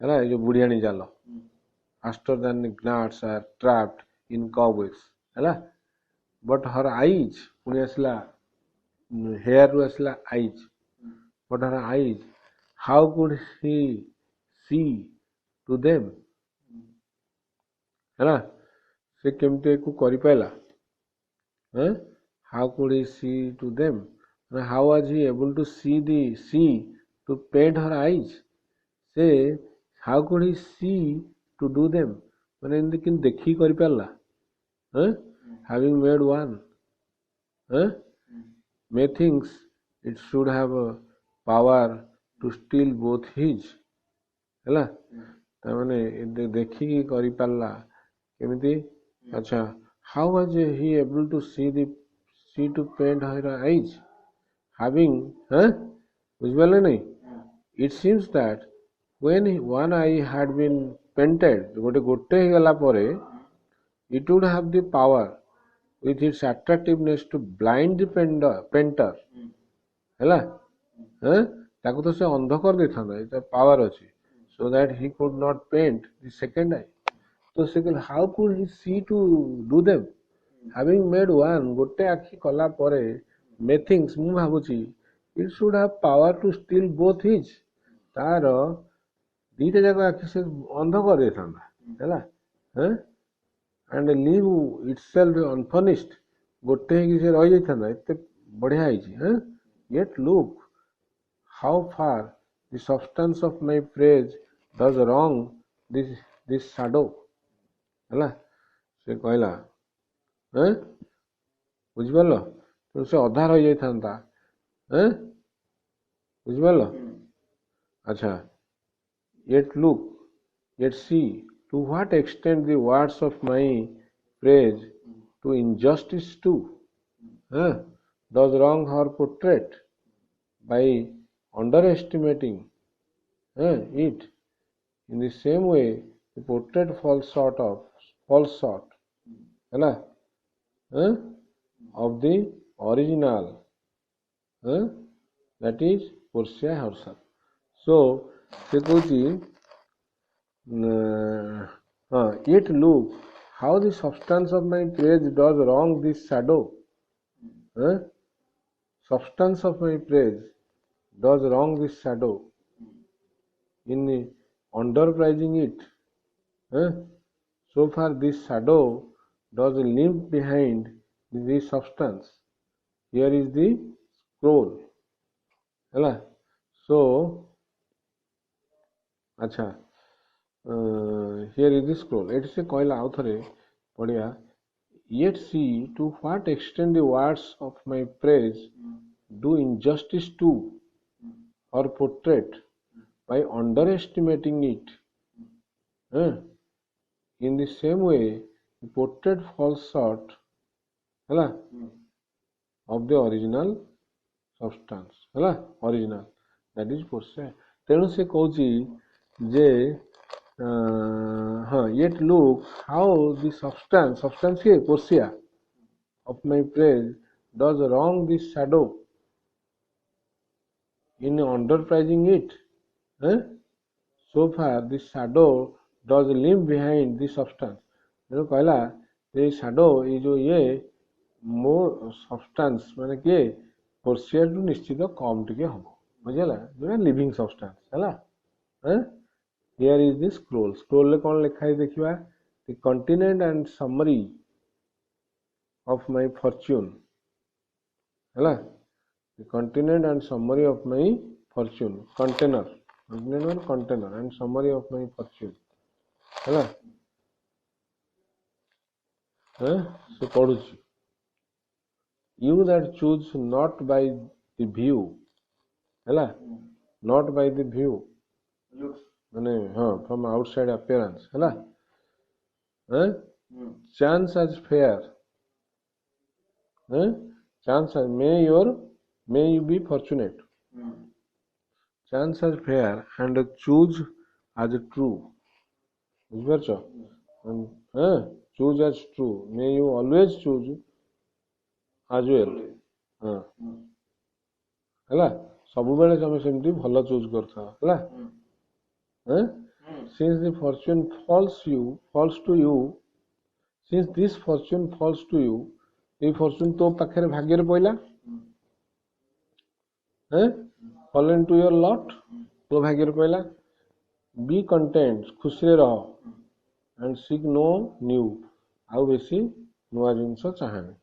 हैला ये जो बुढ़ियाणी जाल faster than gnats are trapped in cobwebs हैला बट हर आईज पुणी आसला हेयर रु आसला eyes but her eyes how could he see to them है से केमते को करि पाइला how could he see to them how was he able to see to paint her eyes से how could he see to do them माने एंदी किन देखि करि पाला having made one methinks it should have a power to steal both his हैला तामाने देखि की करि पाला केमिति अच्छा how was he able to see to paint her eyes having बुझबले नहीं it seems that when one eye had been painted गोटे ही गला परे it would have the power with its attractiveness to blind the painter हैला ताको तो से अंध कर देथांदा इता पावर अछि so that he could not paint the second eye तो से how could he see to do them having made one गोटे आखि कला परे methinks मु भाबुची it should have power to steal both his तार दीटा जाक आखि से अंध कर देथांदा हैला and leave itself unpunished गोटे ही से रह जाइथांदा एते बढ़िया आइची yet look how far the substance of my praise does wrong this shadow हैला से कहला बुझिबलो तो से अधा रह जाइथांदा बुझिबलो अच्छा yet see to what extent the words of my praise to injustice too does wrong her portrait by underestimating it in the same way the portrait falls short हैला of the original that is Portia herself so से कहूची yet look how the substance of my praise does wrong this shadow substance of my praise does wrong this shadow in underprizing it so far this shadow does live behind this substance here is the scroll हैला so अच्छा here is the scroll एट से कहला आउ थरे पढ़िया yet see to what extent the words of my praise do injustice to or portrait by underestimating it in the same way portrait falls short ହେଲା of the original substance ହେଲା original that is portia ତେଣୁ ସେ କହୁଛି ଯେ ହଁ yet look how the substance here portia of my praise does wrong this shadow in underprizing it eh? So far this shadow does limp behind the substance ତେଣୁ କହିଲା ये shadow ये जो ये मो substance माने किए portia ରୁ ନିଶ୍ଚିତ କମ ଟିକେ ହବ ବୁଝିଲା ଯୋଉଟା living substance ହେଲା here is the scroll ରେ କଣ ଲେଖା ହେଇଛି ଦେଖିବା the continent and summary of my fortune ହେଲା the continent and summary of my fortune container and summary of my fortune ହେଲା ସେ ପଢୁଛି you that choose not by the view ହେଲା not by the view ମାନେ ହଁ from outside appearance ହେଲା chance as fair chance as may you be fortunate chance as fair and choose as true ବୁଝିପାରୁଛ choose as true may you always choose as well ହେଲା ସବୁବେଳେ ତମେ ସେମିତି ଭଲ choose କରୁଥାଅ ହେଲା since the fortune falls to you since this fortune falls to you এই fortune ତୋ ପାଖରେ ଭାଗ୍ୟରେ ପଇଲା fallen to your lot ତୋ ଭାଗ୍ୟରେ ପଇଲା be content ଖୁସିରେ ରହ and seek no new ଆଉ ବେଶୀ ନୂଆ ଜିନିଷ ଚାହାନି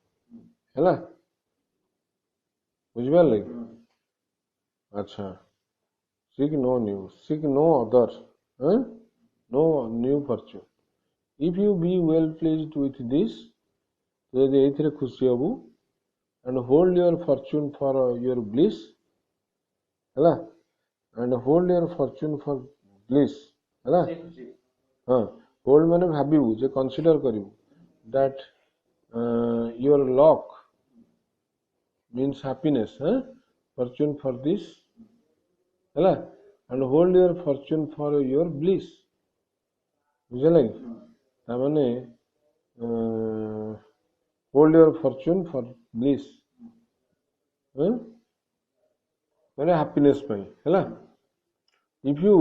ହେଲା ବୁଝିପାରିଲେ ଆଚ୍ଛା seek no new seek no other no new fortune if you be well pleased with this ଯଦି ଏଇଥିରେ ଖୁସି ହବୁ and hold your fortune for your bliss ହେଲା and hold your fortune for bliss ହେଲା ହଁ hold ମାନେ ଭାବିବୁ ଯେ consider କରିବୁ that your luck means happiness fortune for this ହେଲା and hold your fortune for your bliss ବୁଝିଲା କି ତାମାନେ hold your fortune for bliss ମାନେ happiness ପାଇଁ ହେଲା if you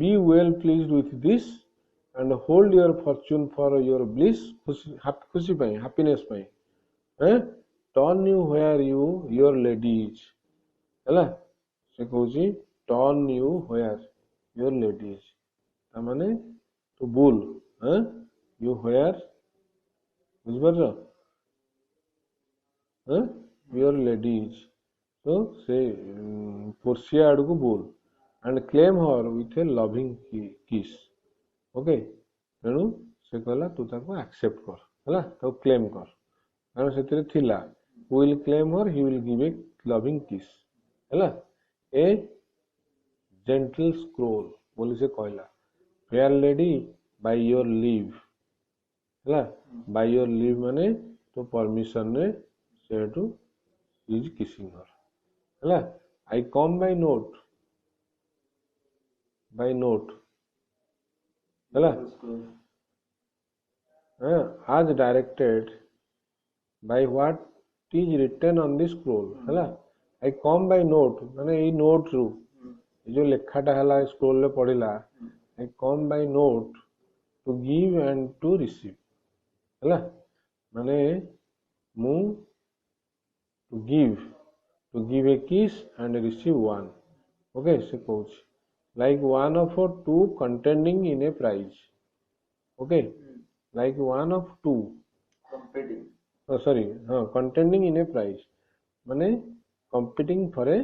be well pleased with this and hold your fortune for your bliss खुशी ପାଇଁ happiness ପାଇଁ turn you where your lady is ହେଲା ସେ କହୁଛି turn you where your lady is ତାମାନେ ତୁ ବୁଲ you where ବୁଝିପାରୁଛ your lady is so ସେ ପୋର୍ସିଆ ଆଡକୁ ବୁଲ and claim her with a loving kiss okay ତେଣୁ ସେ କହିଲା ତୁ ତାକୁ accept କର ହେଲା ତାକୁ claim କର କାରଣ ସେଥିରେ ଥିଲା who will claim her he will give a loving kiss ହେଲା a gentle scroll ବୋଲି ସେ କହିଲା fair lady by your leave ହେଲା by your leave ମାନେ ତୋ permission ରେ ସେଠୁ is kissing her ହେଲା I come by note ହେଲା as directed by what is written on the scroll ହେଲା I come by note ମାନେ ଏଇ note ରୁ ଏ ଯୋଉ ଲେଖାଟା ହେଲା scroll ରେ ପଢିଲା I come by note to give and to receive ହେଲା ମାନେ ମୁଁ to give a kiss and receive one okay ସେ କହୁଛି like one of two contending in a prize okay like one of two competing contending in a prize ମାନେ competing for a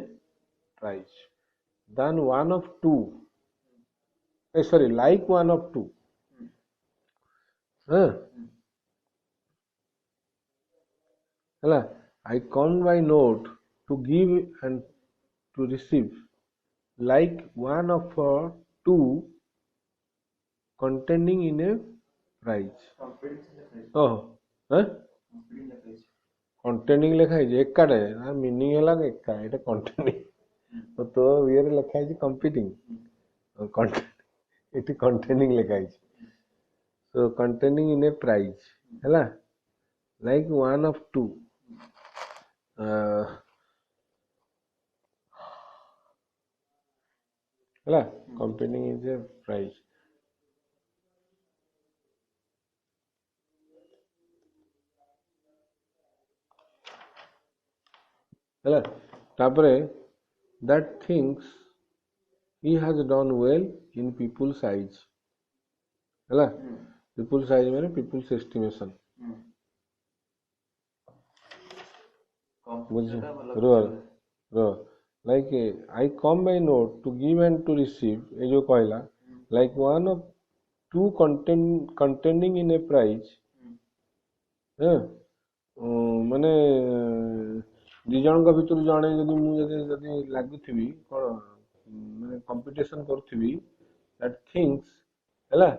prize than one of two like one of two ହେଲା I come by note to give and to receive like one of two contending in a prize ओहो हाँ containing लिखा है एकाटे ना meaning है एका एटा containing तो ये लिखा है कंपीटिंग इट कंटेनिंग लिखा है so containing in a prize है like one of two है containing is a prize है तापरे that thinks he has done well in people's eyes है people's eyes मैंने people's estimation बुझे रो रो like I come by note to give and to receive ये जो कहला like one of two contending in a prize माने दी जन भितर जड़े जदि लगुथि कौन माने कंपटीशन करुथि that thinks है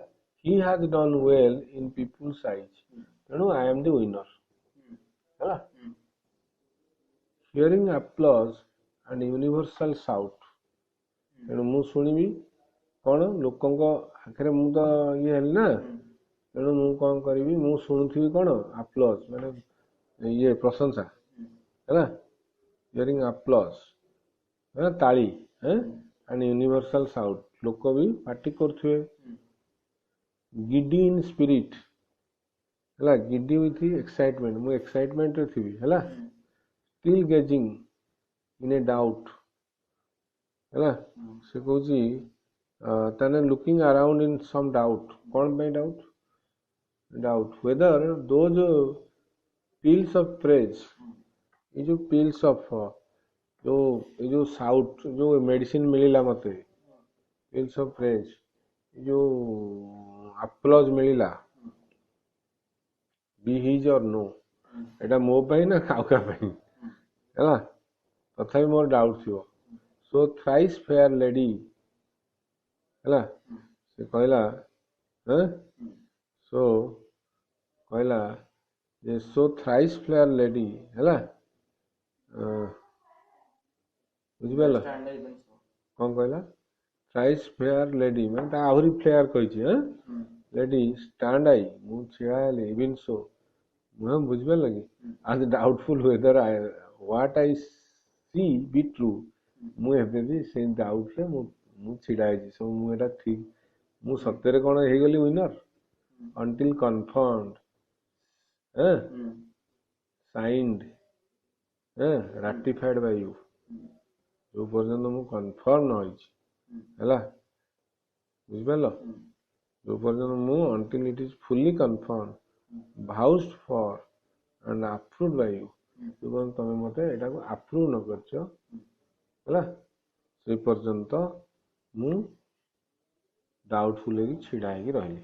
he has done well in people's eyes तेणु I am the winner है hearing applause and universal shout तेणु मु शुणिबी कौन लोकंक आखिर मु तो ये हेली ना तेणु मु कौन करी मु शुणुथी कौन applause माने ये प्रशंसा है hearing applause है ताली है and universal shout लोक भी पार्टी करथुए giddy in spirit है giddy with excitement मु excitement रे थी है still gazing in a doubt है से कहूची ताने looking around in some doubt कौन by doubt whether those peals of praise ये जो peals of जो ये जो साउट जो मेडिसिन मिलिला मते peals of praise जो applause मिलिला be his or no एटा मो पाई ना काउका पाई है तथापि मोर डाउट थी सो थ्राइस फेयर लेडी है से कहला सो कहला जे सो थ्राइस फेयर लेडी है बुझिपाल कौन कहला थ्राइस फेयर लेडी मैंने आहरी फ्लेयर कही लेडी स्टैंड आई मु छिड़ा इवन सो मुझे बुझिपाल लगी आज doubtful whether what I see be true मु एबे से डाउट रे मु छिड़ा है सो मु एटा ठीक मु सत्य रे कोन हे गली winner until confirmed signed ratified by you जो पर्यंत मु कन्फर्म न होइछ हैला बुझिपाल जो पर्यंत मु until it is fully confirmed vouched for and approved by you जो पर्यंत तमे मते एटा को अप्रूव न करछ हैला से पर्यंत मु डाउटफुल हे छिड़ा हे रहिली